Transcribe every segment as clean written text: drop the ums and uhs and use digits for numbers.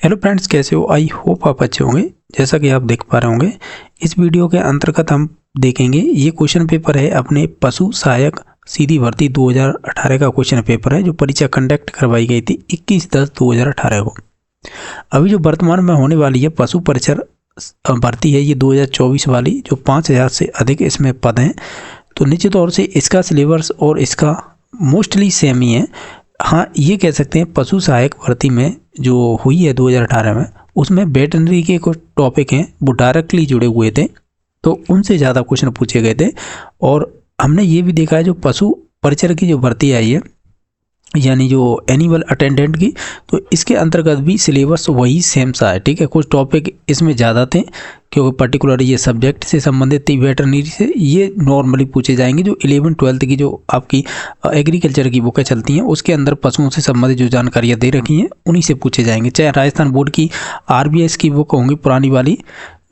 Hello friends, कैसे हो? I hope आप अच्छे होंगे। जैसा कि आप देख पा रहे होंगे, इस वीडियो के अंतर्गत हम देखेंगे ये क्वेश्चन पेपर है अपने पशु सहायक सीधी भर्ती 2018 का क्वेश्चन पेपर है, जो परीक्षा कंडक्ट करवाई गई थी 21/10/2018 को। अभी जो वर्तमान में होने वाली है पशु परिचर भर्ती है, ये 2024 वाली, जो 5000 से अधिक इसमें पद हैं। तो निश्चित तौर से इसका सिलेबस और इसका मोस्टली सेम ही है। हाँ, ये कह सकते हैं पशु सहायक भर्ती में जो हुई है 2018 में, उसमें वेटरनरी के कुछ टॉपिक हैं वो डायरेक्टली जुड़े हुए थे, तो उनसे ज़्यादा क्वेश्चन पूछे गए थे। और हमने ये भी देखा है जो पशु परिचर की जो भर्ती आई है, यानी जो एनिमल अटेंडेंट की, तो इसके अंतर्गत भी सिलेबस वही सेम सा है। ठीक है, कुछ टॉपिक इसमें ज़्यादा थे क्योंकि पर्टिकुलर ये सब्जेक्ट से संबंधित थी, वेटरनरी से। ये नॉर्मली पूछे जाएंगे। जो 11th-12th की जो आपकी एग्रीकल्चर की बुकें चलती हैं, उसके अंदर पशुओं से संबंधित जो जानकारियाँ दे रखी हैं उन्हीं से पूछे जाएंगे। चाहे राजस्थान बोर्ड की RBS की बुक होंगी पुरानी वाली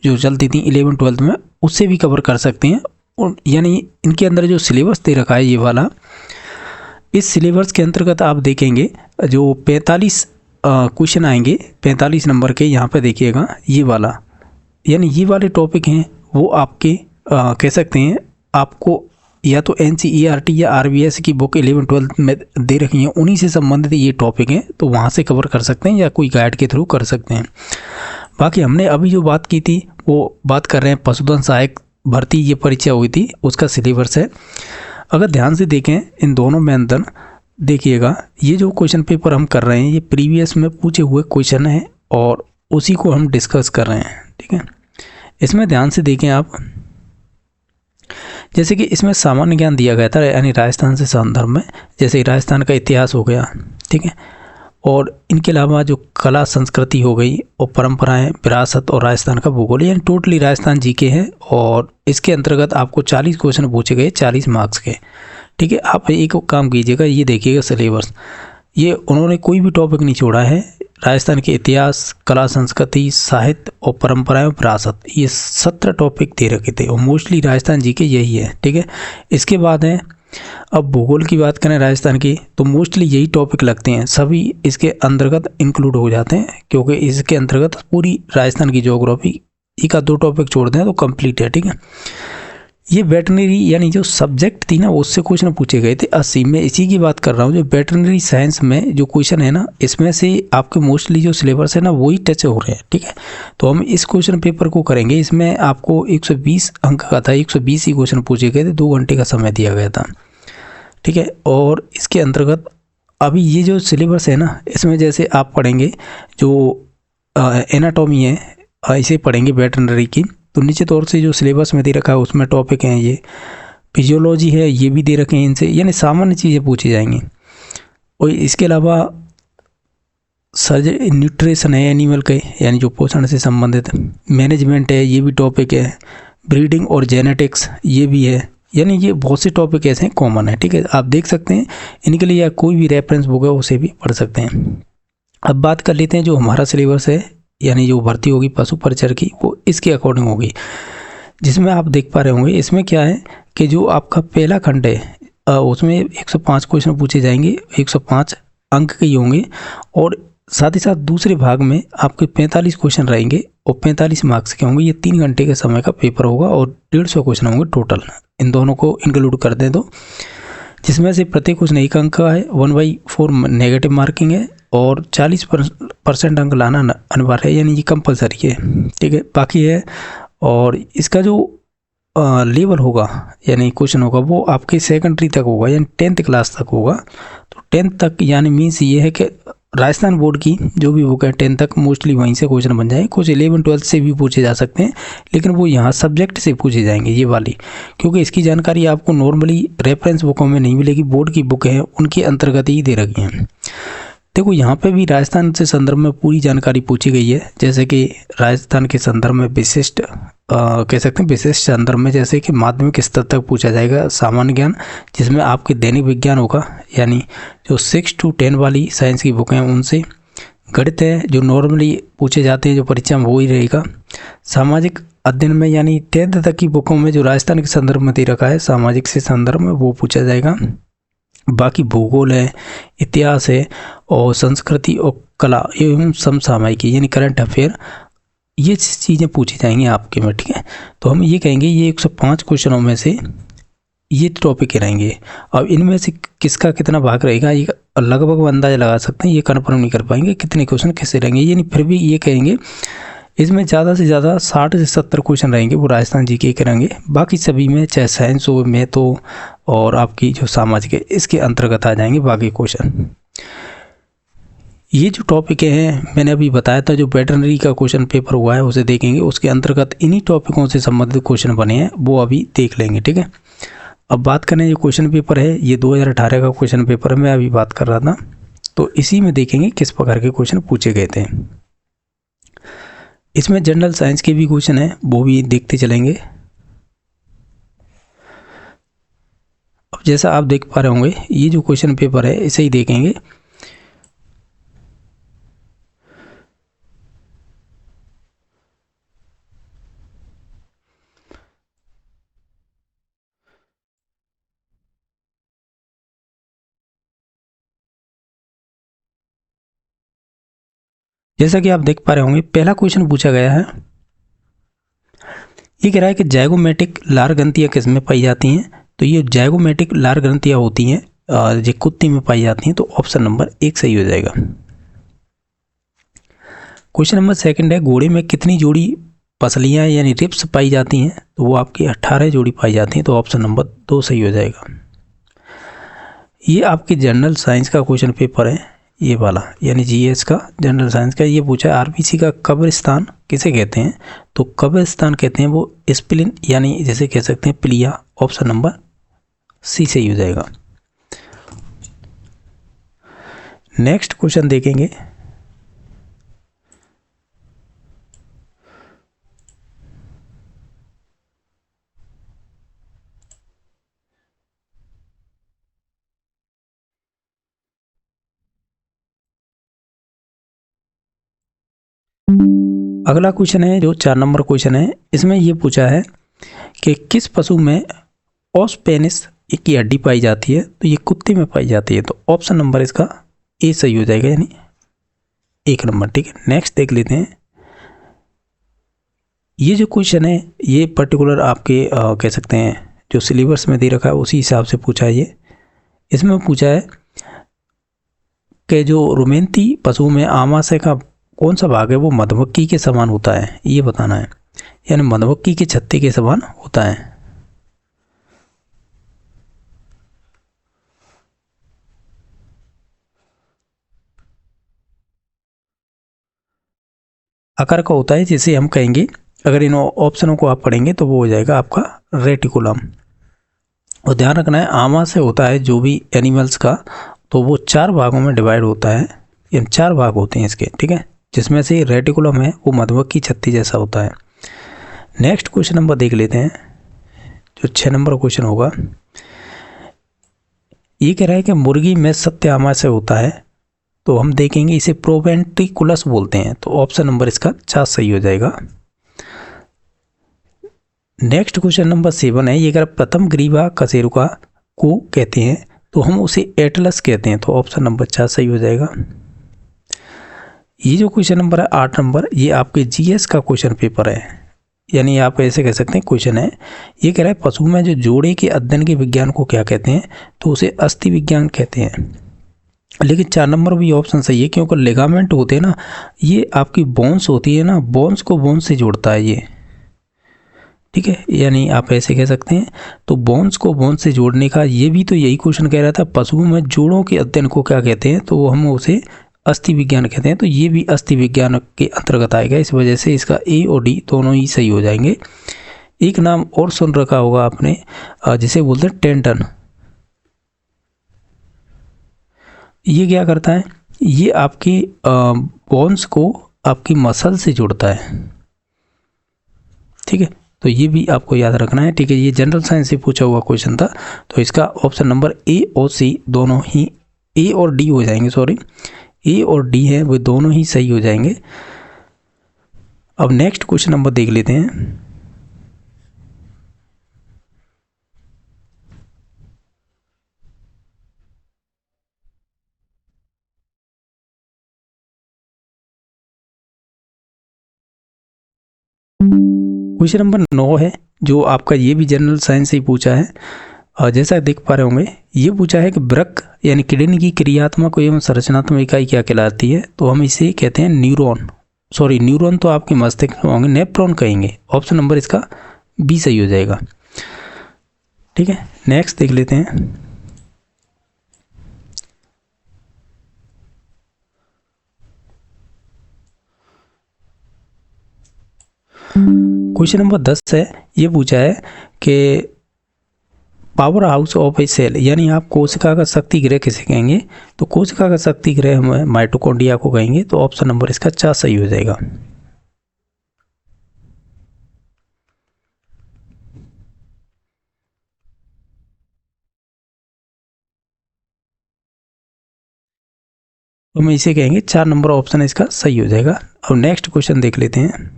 जो चलती थी 11th-12th में, उससे भी कवर कर सकते हैं। और यानी इनके अंदर जो सिलेबस दे रखा है ये वाला, इस सिलेबस के अंतर्गत आप देखेंगे जो 45 क्वेश्चन आएंगे 45 नंबर के। यहाँ पे देखिएगा ये वाला, यानी ये वाले टॉपिक हैं वो आपके कह सकते हैं आपको या तो NCERT या RBS की बुक 11th-12th में दे रखी हैं, उन्हीं से संबंधित ये टॉपिक हैं, तो वहाँ से कवर कर सकते हैं या कोई गाइड के थ्रू कर सकते हैं। बाकी हमने अभी जो बात की थी वो बात कर रहे हैं पशुधन सहायक भर्ती, ये परीक्षा हुई थी, उसका सिलेबस है। अगर ध्यान से देखें इन दोनों में अंतर देखिएगा, ये जो क्वेश्चन पेपर हम कर रहे हैं ये प्रीवियस में पूछे हुए क्वेश्चन है और उसी को हम डिस्कस कर रहे हैं। ठीक है, इसमें ध्यान से देखें आप, जैसे कि इसमें सामान्य ज्ञान दिया गया था, यानी राजस्थान से संदर्भ में, जैसे राजस्थान का इतिहास हो गया। ठीक है, और इनके अलावा जो कला संस्कृति हो गई और परंपराएं, विरासत और राजस्थान का भूगोल, यानी टोटली राजस्थान जीके है। और इसके अंतर्गत आपको 40 क्वेश्चन पूछे गए 40 मार्क्स के। ठीक है, आप एक काम कीजिएगा, ये देखिएगा सिलेबस, ये उन्होंने कोई भी टॉपिक नहीं छोड़ा है। राजस्थान के इतिहास, कला संस्कृति, साहित्य और परंपराएं, विरासत, ये 17 टॉपिक दे रखे थे और मोस्टली राजस्थान जीके यही है। ठीक है, इसके बाद है, अब भूगोल की बात करें राजस्थान की, तो मोस्टली यही टॉपिक लगते हैं, सभी इसके अंतर्गत इंक्लूड हो जाते हैं क्योंकि इसके अंतर्गत पूरी राजस्थान की ज्योग्राफी, एक आध दो टॉपिक छोड़ दें तो कंप्लीट है। ठीक है, ये वेटरनरी यानी जो सब्जेक्ट थी ना, उससे क्वेश्चन पूछे गए थे 80 में। इसी की बात कर रहा हूँ, जो वेटरनरी साइंस में जो क्वेश्चन है ना, इसमें से आपके मोस्टली जो सिलेबस है ना वही टच हो रहे हैं। ठीक है, तो हम इस क्वेश्चन पेपर को करेंगे। इसमें आपको 120 अंक का था, 120 ही क्वेश्चन पूछे गए थे, 2 घंटे का समय दिया गया था। ठीक है, और इसके अंतर्गत अभी ये जो सिलेबस है ना, इसमें जैसे आप पढ़ेंगे जो एनाटॉमी है, इसे पढ़ेंगे वेटरनरी की, तो नीचे तौर से जो सिलेबस में दे रखा है उसमें टॉपिक हैं, ये फिजियोलॉजी है, ये भी दे रखे हैं इनसे, यानी सामान्य चीज़ें पूछी जाएंगी। और इसके अलावा न्यूट्रिशन है एनिमल के, यानी जो पोषण से संबंधित, मैनेजमेंट है, ये भी टॉपिक है, ब्रीडिंग और जेनेटिक्स ये भी है, यानी ये बहुत से टॉपिक ऐसे हैं कॉमन है। ठीक है, आप देख सकते हैं इनके लिए, या कोई भी रेफरेंस बुक है उसे भी पढ़ सकते हैं। अब बात कर लेते हैं जो हमारा सिलेबस है, यानी जो भर्ती होगी पशु परिचर की, वो इसके अकॉर्डिंग होगी, जिसमें आप देख पा रहे होंगे। इसमें क्या है कि जो आपका पहला खंड है उसमें 105 क्वेश्चन पूछे जाएंगे, 105 अंक के ही होंगे। और साथ ही साथ दूसरे भाग में आपके 45 क्वेश्चन रहेंगे और 45 मार्क्स के होंगे। ये 3 घंटे के समय का पेपर होगा और 150 क्वेश्चन होंगे टोटल। इन दोनों को इंक्लूड कर दें तो, जिसमें से प्रत्येक क्वेश्चन 1 अंक का है, 1/4 नेगेटिव मार्किंग है और 40% अंक लाना अनिवार्य है, यानी ये कंपलसरी है। ठीक है, बाकी है। और इसका जो लेवल होगा, यानी क्वेश्चन होगा, वो आपके सेकेंडरी तक होगा, यानी 10th क्लास तक होगा। तो 10th तक यानी मीन्स ये है कि राजस्थान बोर्ड की जो भी बुक है 10th तक मोस्टली वहीं से क्वेश्चन बन जाएंगे। कुछ 11th-12th से भी पूछे जा सकते हैं, लेकिन वो यहाँ सब्जेक्ट से पूछे जाएंगे ये वाली, क्योंकि इसकी जानकारी आपको नॉर्मली रेफरेंस बुकों में नहीं मिलेगी। बोर्ड की बुक है उनके अंतर्गत ही दे रखी हैं। देखो, यहाँ पे भी राजस्थान से संदर्भ में पूरी जानकारी पूछी गई है, जैसे कि राजस्थान के संदर्भ में विशिष्ट कह सकते हैं, विशिष्ट संदर्भ में जैसे कि माध्यमिक स्तर तक पूछा जाएगा सामान्य ज्ञान, जिसमें आपके दैनिक विज्ञान होगा, यानी जो 6 to 10 वाली साइंस की बुक हैं उनसे। गणित है जो नॉर्मली पूछे जाते हैं जो परीक्षा में, वो ही रहेगा। सामाजिक अध्ययन में, यानी 10th तक की बुकों में जो राजस्थान के संदर्भ में दे रखा है सामाजिक से संदर्भ में, वो पूछा जाएगा। बाकी भूगोल है, इतिहास है और संस्कृति और कला एवं समसामयिकी यानी करंट अफेयर, ये चीज़ें पूछी जाएंगी आपके में, ठीक है। तो हम ये कहेंगे ये 105 क्वेश्चनों में से ये टॉपिक रहेंगे। अब इनमें से किसका कितना भाग रहेगा ये लगभग अंदाजा लगा सकते हैं, ये कन्फर्म नहीं कर पाएंगे कितने क्वेश्चन कैसे रहेंगे ये नहीं, फिर भी ये कहेंगे इसमें ज़्यादा से ज़्यादा 60 से 70 क्वेश्चन रहेंगे वो राजस्थान जीके के रहेंगे। बाकी सभी में चाहे साइंस हो, मैथ हो और आपकी जो सामाजिक है इसके अंतर्गत आ जाएंगे बाकी क्वेश्चन। ये जो टॉपिक हैं मैंने अभी बताया था, जो वेटरनरी का क्वेश्चन पेपर हुआ है उसे देखेंगे, उसके अंतर्गत इन्हीं टॉपिकों से संबंधित क्वेश्चन बने हैं वो अभी देख लेंगे, ठीक है। अब बात करें जो क्वेश्चन पेपर है ये 2018 का क्वेश्चन पेपर मैं अभी बात कर रहा था, तो इसी में देखेंगे किस प्रकार के क्वेश्चन पूछे गए थे। इसमें जनरल साइंस के भी क्वेश्चन है वो भी देखते चलेंगे। अब जैसा आप देख पा रहे होंगे ये जो क्वेश्चन पेपर है इसे ही देखेंगे। जैसा कि आप देख पा रहे होंगे पहला क्वेश्चन पूछा गया है, ये कह रहा है कि जाइगोमेटिक लार ग्रंथियाँ किस में पाई जाती हैं। तो ये जाइगोमेटिक लार ग्रंथियाँ होती हैं जो कुत्ते में पाई जाती हैं, तो ऑप्शन नंबर 1 सही हो जाएगा। क्वेश्चन नंबर सेकंड है, घोड़े में कितनी जोड़ी पसलियाँ यानी रिप्स पाई जाती हैं। तो वो आपकी 18 जोड़ी पाई जाती हैं, तो ऑप्शन नंबर 2 सही हो जाएगा। ये आपके जनरल साइंस का क्वेश्चन पेपर है, ये वाला यानी जीएस का जनरल साइंस का। ये पूछा आरबीसी का कब्रिस्तान किसे कहते हैं। तो कब्रिस्तान कहते हैं वो स्प्लिन यानी जैसे कह सकते हैं प्लिया, ऑप्शन नंबर सी सही हो जाएगा। नेक्स्ट क्वेश्चन देखेंगे, अगला क्वेश्चन है जो 4 नंबर क्वेश्चन है, इसमें ये पूछा है कि किस पशु में ओस पेनिस की हड्डी पाई जाती है। तो ये कुत्ते में पाई जाती है, तो ऑप्शन नंबर इसका ए सही हो जाएगा यानी 1 नंबर, ठीक है। नेक्स्ट देख लेते हैं, ये जो क्वेश्चन है ये पर्टिकुलर आपके कह सकते हैं जो सिलेबस में दे रखा है उसी हिसाब से पूछा है। ये इसमें पूछा है कि जो रुमेंती पशु में आमाशय का कौन सा भाग है वो मधुमक्खी के समान होता है, ये बताना है, यानी मधुमक्खी के छत्ते के समान होता है। आकार का होता है, जिसे हम कहेंगे अगर इन ऑप्शनों को आप पढ़ेंगे तो वो हो जाएगा आपका रेटिकुलम। और ध्यान रखना है आमाशय होता है जो भी एनिमल्स का, तो वो 4 भागों में डिवाइड होता है, ये 4 भाग होते हैं इसके, ठीक है, जिसमें से रेटिकुलम है वो मधुमक्खी छत्ती जैसा होता है। नेक्स्ट क्वेश्चन नंबर देख लेते हैं, जो 6 नंबर क्वेश्चन होगा, ये कह रहा है कि मुर्गी में सत्य आमाशय होता है। तो हम देखेंगे इसे प्रोवेंट्रिकुलस बोलते हैं, तो ऑप्शन नंबर इसका 4 सही हो जाएगा। नेक्स्ट क्वेश्चन नंबर 7 है, ये अगर प्रथम ग्रीवा कशेरुका को कहते हैं तो हम उसे एटलस कहते हैं, तो ऑप्शन नंबर 4 सही हो जाएगा। ये जो क्वेश्चन नंबर है 8 नंबर, ये आपके जीएस का क्वेश्चन पेपर है, यानी आप ऐसे कह सकते हैं क्वेश्चन है, ये कह रहा है पशु में जो जोड़े के अध्ययन के विज्ञान को क्या कहते हैं। तो उसे अस्थि विज्ञान कहते हैं। लेकिन 4 नंबर भी ऑप्शन सही है, क्योंकि लिगामेंट होते हैं ना, ये आपकी बोन्स होती है ना, बोन्स को बोन्स से जोड़ता है ये, ठीक है, यानी आप ऐसे कह सकते हैं। तो बोन्स को बोन्स से जोड़ने का ये भी तो यही क्वेश्चन कह रहा था, पशुओं में जोड़ों के अध्ययन को क्या कहते हैं, तो वो हम उसे अस्थि विज्ञान कहते हैं। तो ये भी अस्थि विज्ञान के अंतर्गत आएगा, इस वजह से इसका ए और डी दोनों ही सही हो जाएंगे। एक नाम और सुन रखा होगा आपने जिसे बोलते हैं टेंडन, ये क्या करता है, ये आपकी बोन्स को आपकी मसल से जोड़ता है, ठीक है, तो ये भी आपको याद रखना है, ठीक है। ये जनरल साइंस से पूछा हुआ क्वेश्चन था, तो इसका ऑप्शन नंबर ए और सी दोनों ही, ए और डी हो जाएंगे, सॉरी ए और डी है वो दोनों ही सही हो जाएंगे। अब नेक्स्ट क्वेश्चन नंबर देख लेते हैं, क्वेश्चन नंबर 9 है जो आपका, ये भी जनरल साइंस से ही पूछा है। और जैसा देख पा रहे होंगे ये पूछा है कि वृक्क यानी किडनी की क्रियात्मक एवं संरचनात्मक इकाई क्या कहलाती है। तो हम इसे कहते हैं न्यूरॉन। सॉरी, न्यूरॉन तो आपके मस्तिष्क में होंगे, नेफ्रॉन कहेंगे। ऑप्शन नंबर इसका बी सही हो जाएगा। ठीक है, नेक्स्ट देख लेते हैं। क्वेश्चन नंबर 10 है, ये पूछा है कि power house of a cell यानी आप कोशिका का शक्ति गृह किसे कहेंगे। तो कोशिका का शक्ति गृह हम माइटोकॉन्ड्रिया को कहेंगे। तो ऑप्शन नंबर इसका 4 सही हो जाएगा। तो हम इसे कहेंगे 4 नंबर ऑप्शन इसका सही हो जाएगा। अब नेक्स्ट क्वेश्चन देख लेते हैं।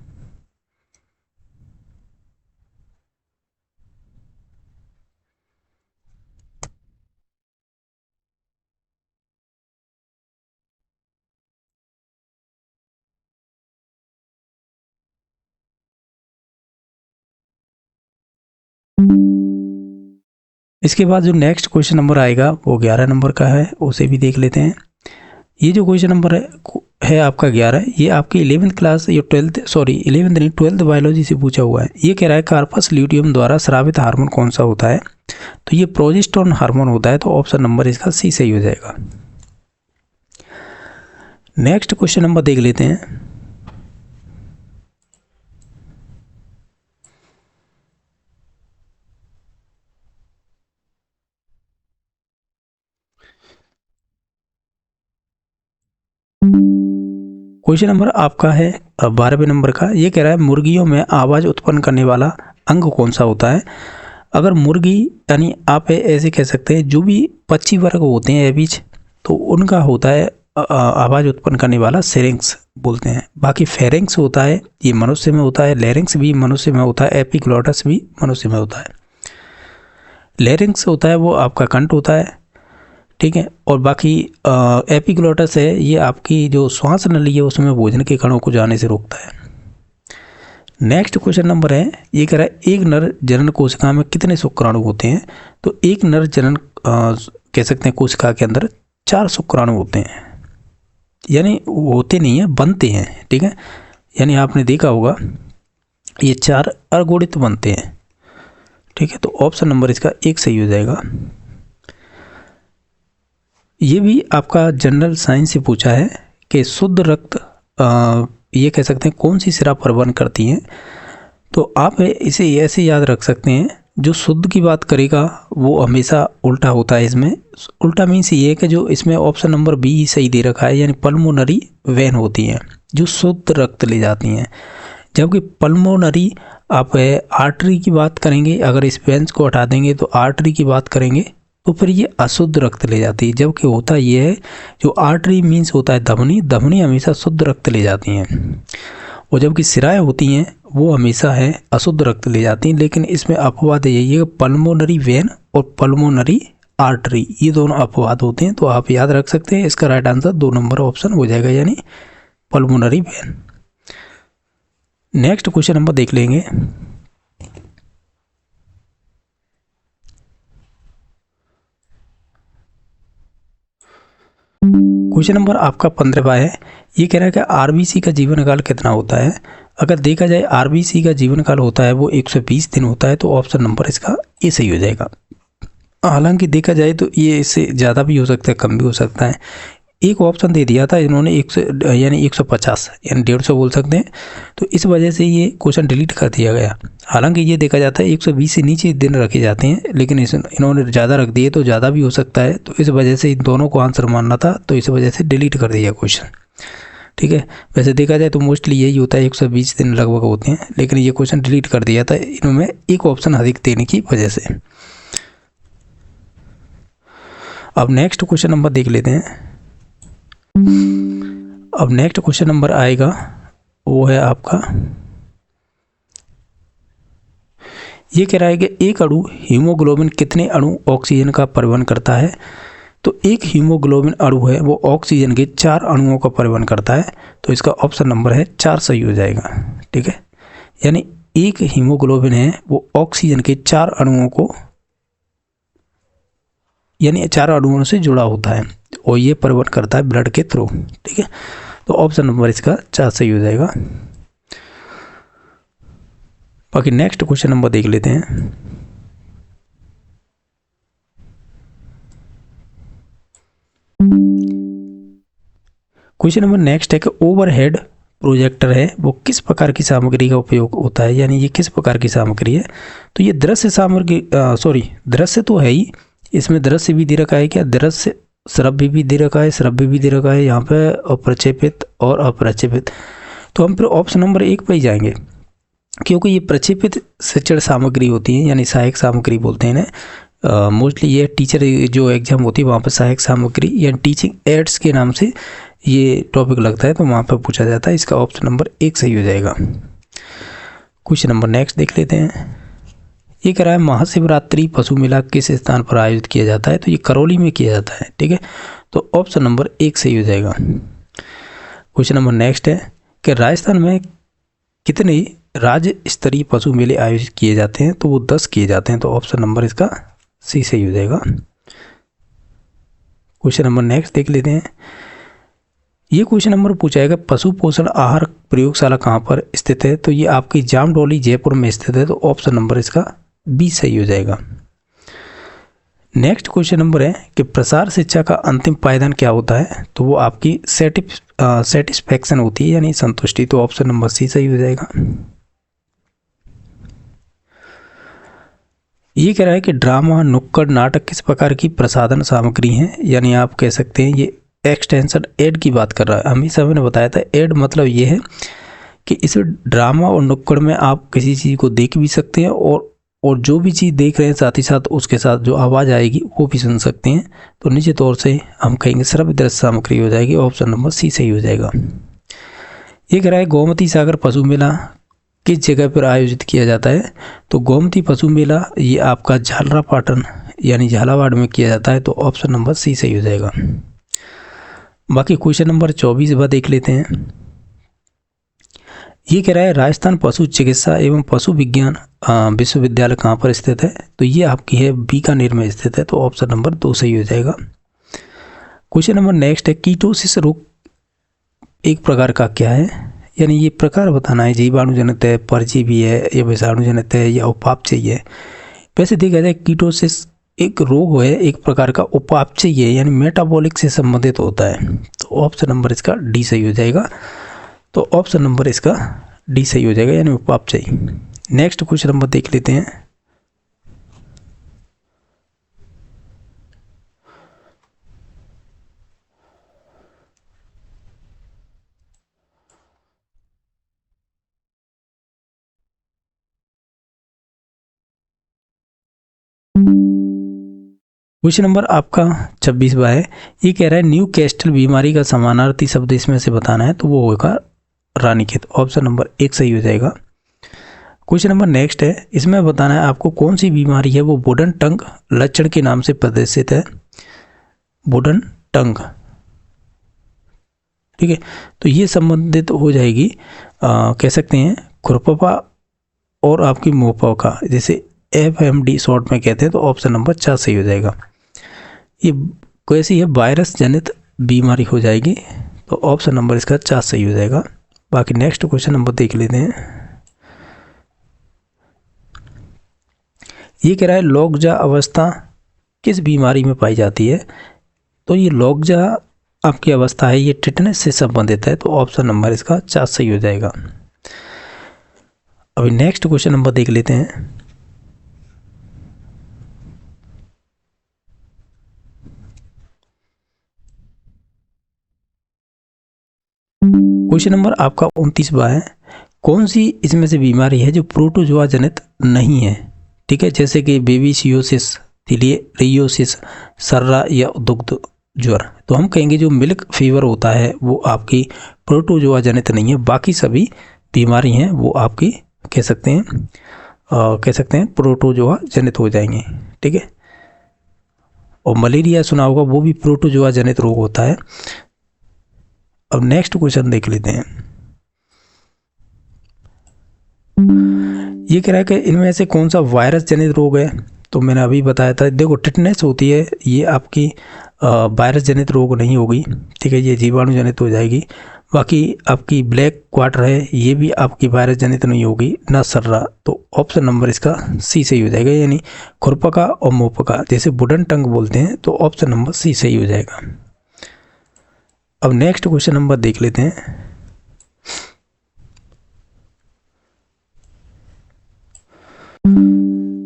इसके बाद जो नेक्स्ट क्वेश्चन नंबर आएगा वो 11 नंबर का है, उसे भी देख लेते हैं। ये जो क्वेश्चन नंबर है आपका 11, ये आपकी 11th क्लास या 11th नहीं 12th बायोलॉजी से पूछा हुआ है। ये कह रहा है कार्पस ल्यूटियम द्वारा स्रावित हार्मोन कौन सा होता है। तो ये प्रोजेस्टेरोन हार्मोन होता है। तो ऑप्शन नंबर इसका सी सही हो जाएगा। नेक्स्ट क्वेश्चन नंबर देख लेते हैं। क्वेश्चन नंबर आपका है 12वें नंबर का। ये कह रहा है मुर्गियों में आवाज़ उत्पन्न करने वाला अंग कौन सा होता है। अगर मुर्गी यानी आप ऐसे कह सकते हैं जो भी पक्षी वर्ग होते हैं बीच, तो उनका होता है आवाज़ उत्पन्न करने वाला सेरेंक्स बोलते हैं। बाकी फेरेंक्स होता है ये मनुष्य में होता है, लेरिंक्स भी मनुष्य में होता है, एपिग्लॉटस भी मनुष्य में होता है। लेरिंक्स होता है वो आपका कंठ होता है, ठीक है। और बाकी एपिग्लॉटस है ये आपकी जो श्वास नली है उसमें भोजन के कणों को जाने से रोकता है। नेक्स्ट क्वेश्चन नंबर है, ये कह रहा है एक नर जनन कोशिका में कितने शुक्राणु होते हैं। तो एक नर जनन कह सकते हैं कोशिका के अंदर 4 शुक्राणु होते हैं, यानी होते नहीं है, बनते हैं, ठीक है। यानी आपने देखा होगा ये 4 अर्गोणित बनते हैं, ठीक है। तो ऑप्शन नंबर इसका 1 सही हो जाएगा। ये भी आपका जनरल साइंस से पूछा है कि शुद्ध रक्त ये कह सकते हैं कौन सी सिरा परिवहन करती हैं। तो आप इसे ऐसे याद रख सकते हैं, जो शुद्ध की बात करेगा वो हमेशा उल्टा होता है। इसमें उल्टा मीन्स ये है कि जो इसमें ऑप्शन नंबर बी सही दे रखा है, यानी पल्मोनरी वेन होती हैं जो शुद्ध रक्त ले जाती हैं। जबकि पल्मोनरी आप आर्टरी की बात करेंगे, अगर इस वेन्स को हटा देंगे तो आर्टरी की बात करेंगे तो फिर ये अशुद्ध रक्त ले जाती है। जबकि होता ये है, जो आर्टरी मीन्स होता है धमनी, धमनी हमेशा शुद्ध रक्त ले जाती हैं। और जबकि सिराएं होती हैं वो हमेशा है अशुद्ध रक्त ले जाती हैं। लेकिन इसमें अपवाद यही है, पल्मोनरी वेन और पल्मोनरी आर्टरी ये दोनों अपवाद होते हैं। तो आप याद रख सकते हैं, इसका राइट आंसर 2 नंबर ऑप्शन हो जाएगा, यानी pulmonary vein. Next question number देख लेंगे। क्वेश्चन नंबर आपका 15वां है। ये कह रहा है कि आरबीसी का जीवन काल कितना होता है। अगर देखा जाए आरबीसी का जीवन काल होता है वो 120 दिन होता है। तो ऑप्शन नंबर इसका ए सही हो जाएगा। हालांकि देखा जाए तो ये इससे ज़्यादा भी हो सकता है, कम भी हो सकता है। एक ऑप्शन दे दिया था इन्होंने 150 यानी 150 बोल सकते हैं। तो इस वजह से ये क्वेश्चन डिलीट कर दिया गया। हालांकि ये देखा जाता है 120 से नीचे दिन रखे जाते हैं, लेकिन इन्होंने ज़्यादा रख दिए तो ज़्यादा भी हो सकता है। तो इस वजह से इन दोनों को आंसर मानना था, तो इस वजह से डिलीट कर दिया क्वेश्चन, ठीक है। वैसे देखा जाए तो मोस्टली यही होता है, 120 दिन लगभग होते हैं, लेकिन ये क्वेश्चन डिलीट कर दिया था इन्होंने एक ऑप्शन अधिक देने की वजह से। अब नेक्स्ट क्वेश्चन नंबर देख लेते हैं। अब नेक्स्ट क्वेश्चन नंबर आएगा वो है आपका, ये कह रहा है कि एक अणु हीमोग्लोबिन कितने अणु ऑक्सीजन का परिवहन करता है। तो एक हीमोग्लोबिन अणु है वो ऑक्सीजन के 4 अणुओं का परिवहन करता है। तो इसका ऑप्शन नंबर है 4 सही हो जाएगा, ठीक है। यानी एक हीमोग्लोबिन है वो ऑक्सीजन के 4 अणुओं को यानी 4 अणुओं से जुड़ा होता है और ये परिवहन करता है ब्लड के थ्रू। ठीक है, तो ऑप्शन नंबर इसका 4 सही हो जाएगा। बाकी नेक्स्ट क्वेश्चन नंबर देख लेते हैं। क्वेश्चन नंबर नेक्स्ट है कि ओवरहेड प्रोजेक्टर है वो किस प्रकार की सामग्री का उपयोग होता है, यानी ये किस प्रकार की सामग्री है। तो ये दृश्य सामग्री दृश्य तो है ही, इसमें दृश्य भी दे रखा है, क्या दृश्य श्रव्य भी दे रखा है, श्रव्य भी दे रखा है यहाँ पे, प्रक्षेपित और अप्रक्षेपित। तो हम फिर ऑप्शन नंबर 1 पर ही जाएंगे, क्योंकि ये प्रक्षेपित शिक्षण सामग्री होती है, यानी सहायक सामग्री बोलते हैं ना। मोस्टली ये टीचर जो एग्जाम होती है वहाँ पर सहायक सामग्री या टीचिंग एड्स के नाम से ये टॉपिक लगता है, तो वहाँ पर पूछा जाता है। इसका ऑप्शन नंबर 1 सही हो जाएगा। क्वेश्चन नंबर नेक्स्ट देख लेते हैं। ये कह रहा है महाशिवरात्रि पशु मेला किस स्थान पर आयोजित किया जाता है, तो ये करौली में किया जाता है। ठीक है, तो ऑप्शन नंबर 1 सही हो जाएगा। क्वेश्चन नंबर नेक्स्ट है कि राजस्थान में कितने राज्य स्तरीय पशु मेले आयोजित किए जाते हैं, तो वो 10 किए जाते हैं, तो ऑप्शन नंबर इसका सी सही हो जाएगा। क्वेश्चन नंबर नेक्स्ट देख लेते हैं। ये क्वेश्चन नंबर पूछा जाएगा पशु पोषण आहार प्रयोगशाला कहाँ पर स्थित है, तो ये आपकी जामडौली जयपुर में स्थित है, तो ऑप्शन नंबर इसका बी सही हो जाएगा। नेक्स्ट क्वेश्चन नंबर है कि प्रसार शिक्षा का अंतिम पायदान क्या होता है, तो वो आपकी सेटिस्फैक्शन होती है, यानी संतुष्टि, तो ऑप्शन नंबर सी सही हो जाएगा। ये कह रहा है कि ड्रामा नुक्कड़ नाटक किस प्रकार की प्रसाधन सामग्री है, यानी आप कह सकते हैं ये एक्सटेंशन एड की बात कर रहा है। हमेशा मैंने बताया था एड मतलब ये है कि इस ड्रामा और नुक्कड़ में आप किसी चीज़ को देख भी सकते हैं और जो भी चीज़ देख रहे हैं साथ ही साथ उसके साथ जो आवाज़ आएगी वो भी सुन सकते हैं, तो निश्चित तौर से हम कहेंगे श्रव्य दृश्य सामग्री हो जाएगी, ऑप्शन नंबर सी सही हो जाएगा। ये कह रहा है गोमती सागर पशु मेला किस जगह पर आयोजित किया जाता है, तो गोमती पशु मेला ये आपका झालरापाटन यानी झालावाड़ में किया जाता है, तो ऑप्शन नंबर सी सही हो जाएगा। बाकी क्वेश्चन नंबर 24 बार देख लेते हैं। ये कह रहा है राजस्थान पशु चिकित्सा एवं पशु विज्ञान विश्वविद्यालय कहाँ पर स्थित है, तो ये आपकी है बीकानेर में स्थित है, तो ऑप्शन नंबर 2 सही हो जाएगा। क्वेश्चन नंबर नेक्स्ट है कीटोसिस रोग एक प्रकार का क्या है, यानी ये प्रकार बताना है, जीवाणु जनित है, परजीवी है, या विषाणु जनित है, या उपापचयी है। वैसे देखा जाए कीटोसिस एक रोग है, एक प्रकार का उपापचयी है, यानी मेटाबॉलिक से संबंधित होता है, तो ऑप्शन नंबर इसका डी सही हो जाएगा। तो ऑप्शन नंबर इसका डी सही हो जाएगा, यानी उपापचयी। नेक्स्ट क्वेश्चन नंबर देख लेते हैं। क्वेश्चन नंबर आपका 26वां है। ये कह रहा है न्यू कैस्टल बीमारी का समानार्थी शब्द इसमें से बताना है, तो वो होगा रानीखेत, ऑप्शन नंबर 1 सही हो जाएगा। क्वेश्चन नंबर नेक्स्ट है, इसमें बताना है आपको कौन सी बीमारी है वो वुडन टंग लक्षण के नाम से प्रदर्शित है, वुडन टंग। ठीक है, तो ये संबंधित हो जाएगी कह सकते हैं खुरपा और आपकी मोपा का, जैसे FMD शॉर्ट में कहते हैं, तो ऑप्शन नंबर 4 सही हो जाएगा। ये कैसी है वायरस जनित बीमारी हो जाएगी, तो ऑप्शन नंबर इसका 4 सही हो जाएगा। बाकी नेक्स्ट क्वेश्चन नंबर देख लेते हैं। ये कह रहा है लॉकजा अवस्था किस बीमारी में पाई जाती है, तो ये लॉकजा आपकी अवस्था है ये टिटनेस से संबंधित है, तो ऑप्शन नंबर इसका 4 सही हो जाएगा। अभी नेक्स्ट क्वेश्चन नंबर देख लेते हैं। क्वेश्चन नंबर आपका 29वां है, कौन सी इसमें से बीमारी है जो प्रोटोजोआ जनित नहीं है। ठीक है, जैसे कि बेबीसियोसिस, फिलियरियोसिस, सर्रा या दुग्ध ज्वर, तो हम कहेंगे जो मिल्क फीवर होता है वो आपकी प्रोटोजोआ जनित नहीं है, बाकी सभी बीमारी हैं वो आपकी कह सकते हैं प्रोटोजोआ जनित हो जाएंगे। ठीक है, और मलेरिया सुना होगा वो भी प्रोटोजोआ जनित रोग होता है। अब नेक्स्ट क्वेश्चन देख लेते हैं। ये कह रहा है कि इनमें से कौन सा वायरस जनित रोग है, तो मैंने अभी बताया था। देखो टिटनेस होती है, ये आपकी वायरस जनित रोग नहीं होगी, ठीक है, ये जीवाणु जनित हो जाएगी। बाकी आपकी ब्लैक क्वार्टर है, ये भी आपकी वायरस जनित नहीं होगी, ना सर्रा। तो ऑप्शन नंबर इसका सी सही हो जाएगा, यानी खुरपका और मोपका, जैसे वुडन टंग बोलते हैं, तो ऑप्शन नंबर सी सही हो जाएगा। अब नेक्स्ट क्वेश्चन नंबर देख लेते हैं।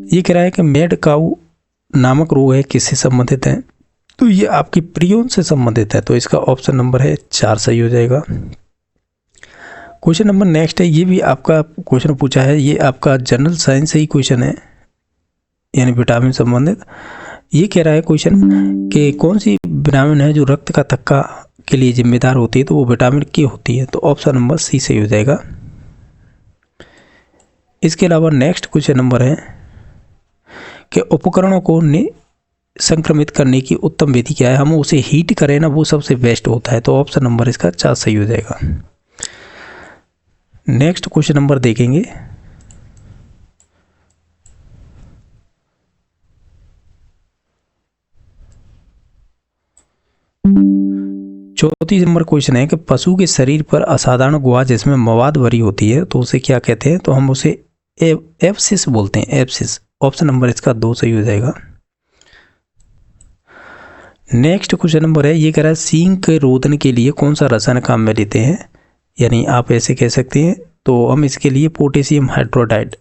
ये कह रहा है कि मैड काऊ नामक रोग है, किससे संबंधित है, तो ये आपकी प्रियोन से संबंधित है, तो इसका ऑप्शन नंबर है 4 सही हो जाएगा। क्वेश्चन नंबर नेक्स्ट है, ये भी आपका क्वेश्चन पूछा है, ये आपका जनरल साइंस से ही क्वेश्चन है, यानी विटामिन संबंधित। ये कह रहा है क्वेश्चन कि कौन सी विटामिन है जो रक्त का थक्का के लिए जिम्मेदार होती है, तो वो विटामिन के होती है, तो ऑप्शन नंबर सी सही हो जाएगा। इसके अलावा नेक्स्ट क्वेश्चन नंबर है कि उपकरणों को संक्रमित करने की उत्तम विधि क्या है, हम उसे हीट करें ना, वो सबसे बेस्ट होता है, तो ऑप्शन नंबर इसका 4 सही हो जाएगा। नेक्स्ट क्वेश्चन नंबर देखेंगे। चौथी नंबर क्वेश्चन है कि पशु के शरीर पर असाधारण गुहा जिसमें मवाद भरी होती है, तो उसे क्या कहते हैं, तो हम उसे एब्सिस बोलते हैं, एब्सिस। ऑप्शन नंबर इसका 2 सही हो जाएगा। नेक्स्ट क्वेश्चन नंबर है, ये कह रहा है सींग के रोधन के लिए कौन सा रसायन काम में लेते हैं, यानी आप ऐसे कह सकते हैं, तो हम इसके लिए पोटेशियम हाइड्रोडाइड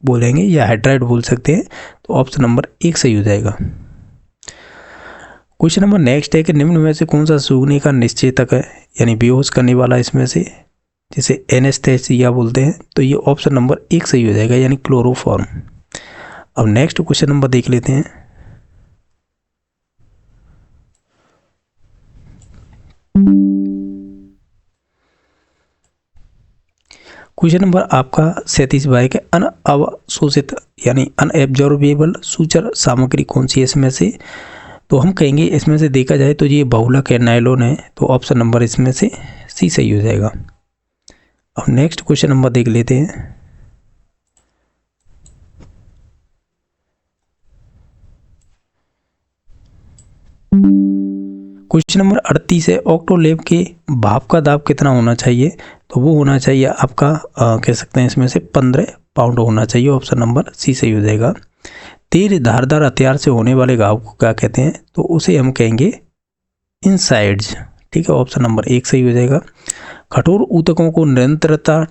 बोलेंगे, या हाइड्राइड बोल सकते हैं, तो ऑप्शन नंबर 1 सही हो जाएगा। क्वेश्चन नंबर नेक्स्ट है कि निम्न में से कौन सा सूंघने का निश्चेतक है, यानी बेहोश करने वाला इसमें से, जिसे एनेस्थेसिया बोलते हैं, तो ये ऑप्शन नंबर 1 सही हो जाएगा, यानी क्लोरोफॉर्म। अब नेक्स्ट क्वेश्चन नंबर देख लेते हैं। क्वेश्चन नंबर आपका 37 है कि अनअवशोषित यानी अनएब्जॉर्बेबल सूचर सामग्री कौन सी है इसमें से, तो हम कहेंगे इसमें से देखा जाए तो ये बहुलक है, नायलॉन है, तो ऑप्शन नंबर इसमें से सी सही हो जाएगा। अब नेक्स्ट क्वेश्चन नंबर देख लेते हैं। क्वेश्चन नंबर 38 है, ऑक्टोलेब के भाप का दाब कितना होना चाहिए, तो वो होना चाहिए आपका कह सकते हैं इसमें से 15 पाउंड होना चाहिए, ऑप्शन नंबर सी सही हो जाएगा। तेज धारदार हथियार से होने वाले घाव को क्या कहते हैं, तो उसे हम कहेंगे इनसाइड्स, ठीक है, ऑप्शन नंबर 1 सही हो जाएगा। कठोर ऊतकों को निरंतरता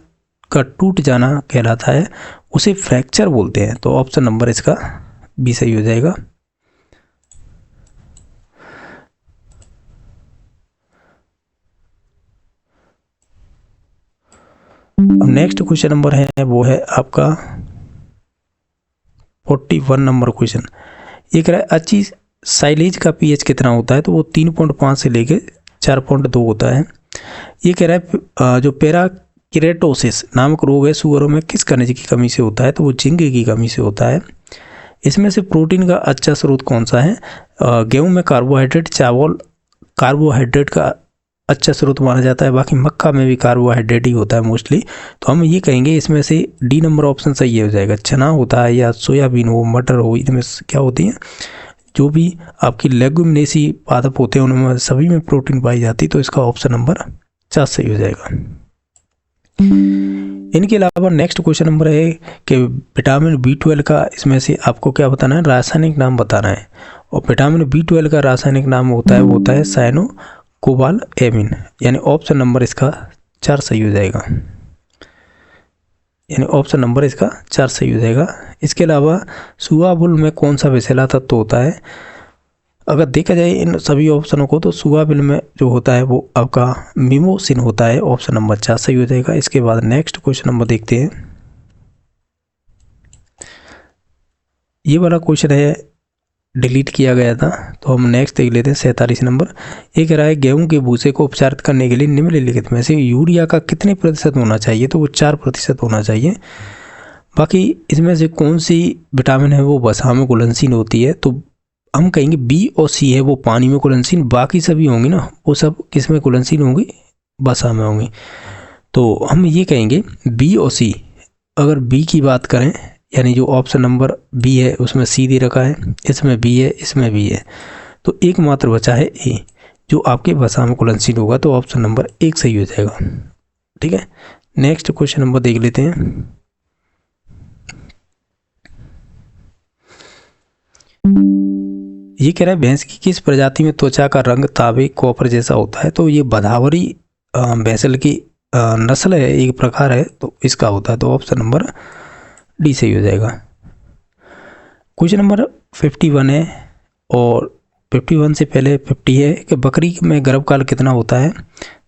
का टूट जाना कहलाता है, उसे फ्रैक्चर बोलते हैं, तो ऑप्शन नंबर इसका बी सही हो जाएगा। अब नेक्स्ट क्वेश्चन नंबर है वो है आपका 41 नंबर क्वेश्चन। ये कह रहा है अच्छी साइलेज का पीएच कितना होता है, तो वो 3.5 से लेके 4.2 होता है। ये कह रहा है जो पैराकिरेटोसिस नामक रोग है सुअरों में किस खनिज की कमी से होता है, तो वो जिंक की कमी से होता है। इसमें से प्रोटीन का अच्छा स्रोत कौन सा है, गेहूं में कार्बोहाइड्रेट, चावल कार्बोहाइड्रेट का अच्छा स्रोत माना जाता है, बाकी मक्का में भी कार्बोहाइड्रेट ही होता है मोस्टली, तो हम ये कहेंगे इसमें से डी नंबर ऑप्शन सही हो जाएगा। चना होता है या सोयाबीन हो, मटर हो, इनमें क्या होती हैं, जो भी आपकी लेगुमिनेसी पादप होते हैं उनमें सभी में प्रोटीन पाई जाती है, तो इसका ऑप्शन नंबर 4 सही हो जाएगा। इनके अलावा नेक्स्ट क्वेश्चन नंबर है कि विटामिन B12 का इसमें से आपको क्या बताना है, रासायनिक नाम बताना है, और विटामिन B12 का रासायनिक नाम होता है वो होता है साइनो कोबाल एमिन, यानी ऑप्शन नंबर इसका 4 सही हो जाएगा, यानी ऑप्शन नंबर इसका 4 सही हो जाएगा। इसके अलावा सुआबिल में कौन सा विषैला तत्व होता है, अगर देखा जाए इन सभी ऑप्शनों को, तो सुआबिल में जो होता है वो आपका मिमोसिन होता है, ऑप्शन नंबर 4 सही हो जाएगा। इसके बाद नेक्स्ट क्वेश्चन नंबर देखते हैं। ये वाला क्वेश्चन है डिलीट किया गया था, तो हम नेक्स्ट देख लेते हैं 47 नंबर। ये कह रहा है गेहूं के भूसे को उपचारित करने के लिए निम्नलिखित में से यूरिया का कितने प्रतिशत होना चाहिए, तो वो 4% होना चाहिए। बाकी इसमें से कौन सी विटामिन है वो वसा में घुलनशील होती है, तो हम कहेंगे बी और सी है वो पानी में घुलनशील, बाकी सभी होंगी ना वो सब किस में घुलनशील होंगी, वसा में होंगी, तो हम ये कहेंगे बी और सी अगर बी की बात करें, यानी जो ऑप्शन नंबर बी है उसमें सी दे रखा है, इसमें बी है, इसमें बी है, तो एकमात्र बचा है ए, जो आपके भाषा में घुलनशील होगा, तो ऑप्शन नंबर एक सही हो जाएगा। ठीक है, नेक्स्ट क्वेश्चन नंबर देख लेते हैं। ये कह रहा है भैंस की किस प्रजाति में त्वचा का रंग तांबे कॉपर जैसा होता है, तो ये भदावरी भैंसल की नस्ल है, एक प्रकार है, तो इसका होता है, तो ऑप्शन नंबर डी सही हो जाएगा। क्वेश्चन नंबर 51 है, और 51 से पहले 50 है कि बकरी में गर्भकाल कितना होता है,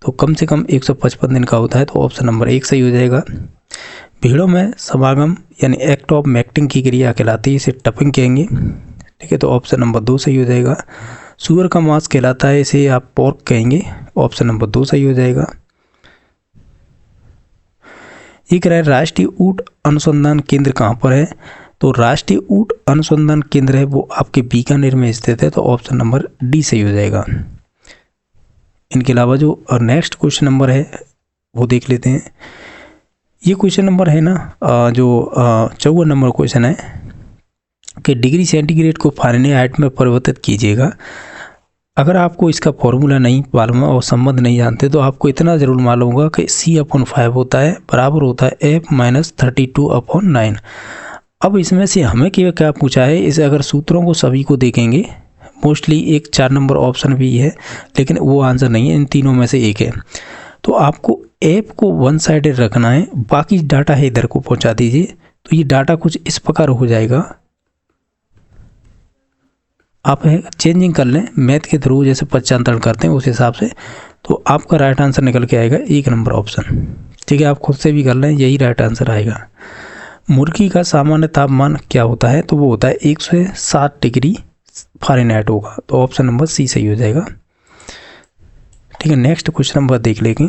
तो कम से कम 155 दिन का होता है, तो ऑप्शन नंबर एक सही हो जाएगा। भीड़ों में समागम यानी एक्ट ऑफ मैटिंग की क्रिया कहलाती है, इसे टपिंग कहेंगे। ठीक है, तो ऑप्शन नंबर दो सही हो जाएगा। सूअर का मांस कहलाता है, इसे आप पोर्क कहेंगे, ऑप्शन नंबर दो सही हो जाएगा। ये कह रहा है राष्ट्रीय ऊंट अनुसंधान केंद्र कहाँ पर है, तो राष्ट्रीय ऊंट अनुसंधान केंद्र है वो आपके बीकानेर में स्थित है, तो ऑप्शन नंबर डी सही हो जाएगा। इनके अलावा जो नेक्स्ट क्वेश्चन नंबर है वो देख लेते हैं। ये क्वेश्चन नंबर है ना, जो 54 नंबर क्वेश्चन है कि डिग्री सेंटीग्रेड को फ़ारेनहाइट में परिवर्तित कीजिएगा। अगर आपको इसका फॉर्मूला नहीं मालूम है और संबंध नहीं जानते, तो आपको इतना ज़रूर मालूम होगा कि C/5 होता है बराबर होता है F-32/9। अब इसमें से हमें क्या पूछा है, इसे अगर सूत्रों को सभी को देखेंगे, मोस्टली एक 4 नंबर ऑप्शन भी है, लेकिन वो आंसर नहीं है, इन तीनों में से एक है। तो आपको ऐप को वन साइडेड रखना है, बाकी डाटा है इधर को पहुंचा दीजिए। तो ये डाटा कुछ इस प्रकार हो जाएगा, आप चेंजिंग कर लें मैथ के थ्रू, जैसे पश्चांतरण करते हैं उस हिसाब से, तो आपका राइट आंसर निकल के आएगा एक नंबर ऑप्शन। ठीक है, आप खुद से भी कर लें, यही राइट आंसर आएगा। मुर्गी का सामान्य तापमान क्या होता है, तो वो होता है 160 डिग्री फ़ारेनहाइट होगा, तो ऑप्शन नंबर सी सही हो जाएगा। ठीक है, नेक्स्ट क्वेश्चन नंबर देख लेंगे।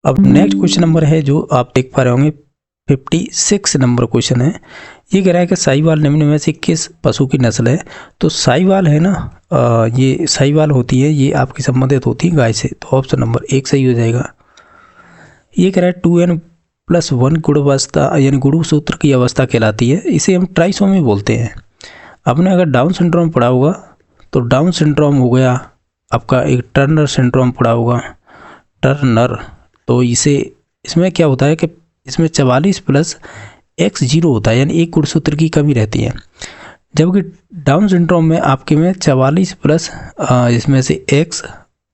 अब नेक्स्ट क्वेश्चन नंबर है जो आप देख पा रहे होंगे, 56 नंबर क्वेश्चन है। ये कह रहा है कि साहिवाल निम्न में से किस पशु की नस्ल है, तो साहिवाल है ना, ये साहिवाल होती है, ये आपकी संबंधित होती है गाय से, तो ऑप्शन नंबर एक सही हो जाएगा। ये कह रहा है 2n+1 गुणावस्था यानी गुणसूत्र की अवस्था कहलाती है, इसे हम ट्राइसोमी बोलते हैं। आपने अगर डाउन सिंड्रोम पढ़ा होगा, तो डाउन सिंड्रोम हो गया आपका, एक टर्नर सिंड्रोम पढ़ा होगा, टर्नर, तो इसे इसमें क्या होता है कि इसमें 44+X0 होता है, यानी एक गुणसूत्र की कमी रहती है, जबकि डाउन सिंड्रोम में आपके में 44 प्लस इसमें से X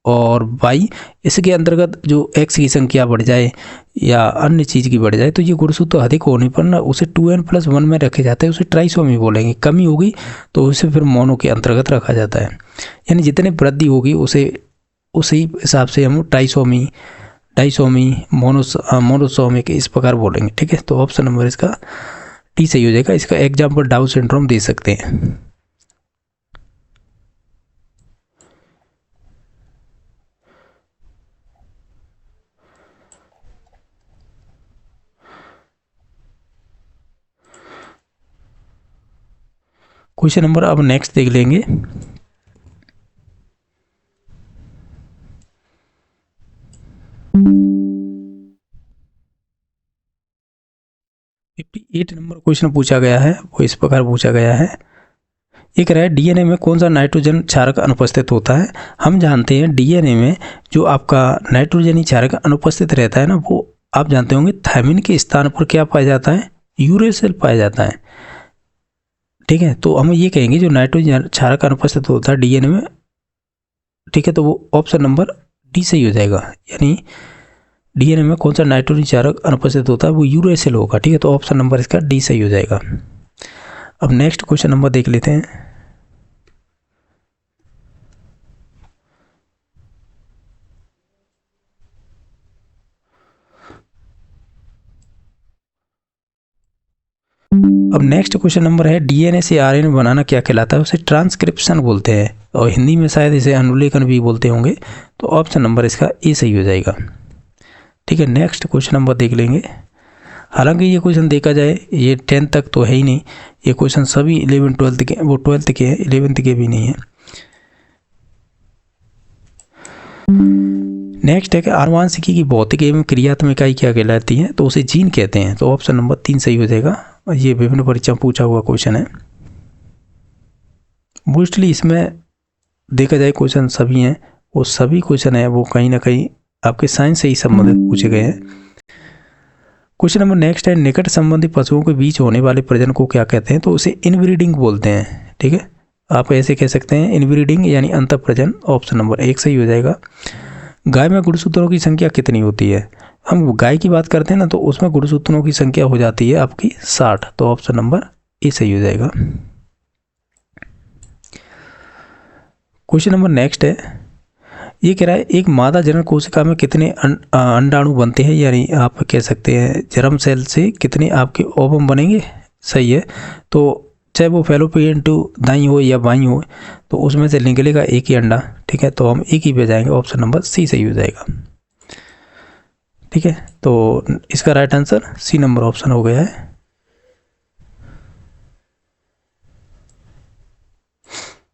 और Y, इसके अंतर्गत जो X की संख्या बढ़ जाए या अन्य चीज़ की बढ़ जाए, तो ये गुणसूत्र अधिक होने पर ना उसे 2n+1 में रखे जाते हैं, उसे ट्राइसोमी बोलेंगे। कमी होगी तो उसे फिर मोनो के अंतर्गत रखा जाता है, यानी जितनी वृद्धि होगी उसे उसी हिसाब से हम ट्राइसोमी, डाइसोमी, मोनोसोमिक इस प्रकार बोलेंगे। ठीक है, तो ऑप्शन नंबर इसका टी सही हो जाएगा। इसका एग्जाम्पल डाउन सिंड्रोम दे सकते हैं। क्वेश्चन नंबर अब नेक्स्ट देख लेंगे। एट नंबर क्वेश्चन पूछा गया है, वो इस प्रकार पूछा गया है। ये कह रहा है डीएनए में कौन सा नाइट्रोजन क्षारक अनुपस्थित होता है। हम जानते हैं डीएनए में जो आपका नाइट्रोजनी क्षारक अनुपस्थित रहता है ना, वो आप जानते होंगे थायमिन के स्थान पर क्या पाया जाता है, यूरेसिल पाया जाता है। ठीक है, तो हम ये कहेंगे जो नाइट्रोजन क्षारक अनुपस्थित होता है डीएनए में, ठीक है, तो वो ऑप्शन नंबर डी सही हो जाएगा, यानी डीएनए में कौन सा नाइट्रोजन क्षारक अनुपस्थित होता है वो यूरेसिल होगा। ठीक है, तो ऑप्शन नंबर इसका डी सही हो जाएगा। अब नेक्स्ट क्वेश्चन नंबर देख लेते हैं। अब नेक्स्ट क्वेश्चन नंबर है डीएनए से आरएनए बनाना क्या कहलाता है? उसे ट्रांसक्रिप्शन बोलते हैं और हिंदी में शायद इसे अनुलेखन भी बोलते होंगे। तो ऑप्शन नंबर इसका ए सही हो जाएगा। ठीक है, नेक्स्ट क्वेश्चन नंबर देख लेंगे। हालांकि ये क्वेश्चन देखा जाए ये 10th तक तो है ही नहीं, ये क्वेश्चन सभी 11 12th के, वो 12th के हैं, 11th के भी नहीं है। नेक्स्ट है कि आनुवांशिकी की भौतिक एवं क्रियात्मक इकाई क्या कहलाती है? तो उसे जीन कहते हैं। तो ऑप्शन नंबर 3 सही हो जाएगा। ये विभिन्न परीक्षा में पूछा हुआ क्वेश्चन है। मोस्टली इसमें देखा जाए क्वेश्चन सभी हैं, वो सभी क्वेश्चन है वो कहीं ना कहीं आपके साइंस से ही संबंधित पूछे गए हैं। क्वेश्चन नंबर नेक्स्ट है निकट संबंधी पशुओं के बीच होने वाले प्रजनन को क्या कहते हैं? तो उसे इनब्रीडिंग बोलते हैं। ठीक है, आप ऐसे कह सकते हैं इनब्रीडिंग यानी अंतर प्रजनन। ऑप्शन नंबर 1 सही हो जाएगा। गाय में गुणसूत्रों की संख्या कितनी होती है? हम गाय की बात करते हैं ना, तो उसमें गुणसूत्रों की संख्या हो जाती है आपकी 60। तो ऑप्शन नंबर ए सही हो जाएगा। क्वेश्चन नंबर नेक्स्ट है, ये कह रहा है एक मादा जनन कोशिका में कितने अंडाणु बनते हैं, यानी आप कह सकते हैं जर्म सेल से कितने आपके ओवम बनेंगे। सही है, तो चाहे वो फैलोपियन ट्यूब दाईं हो या बाईं हो, तो उसमें से निकलेगा एक ही अंडा। ठीक है, तो हम एक ही पे जाएंगे। ऑप्शन नंबर सी सही हो जाएगा। ठीक है, तो इसका right answer C number option हो गया है।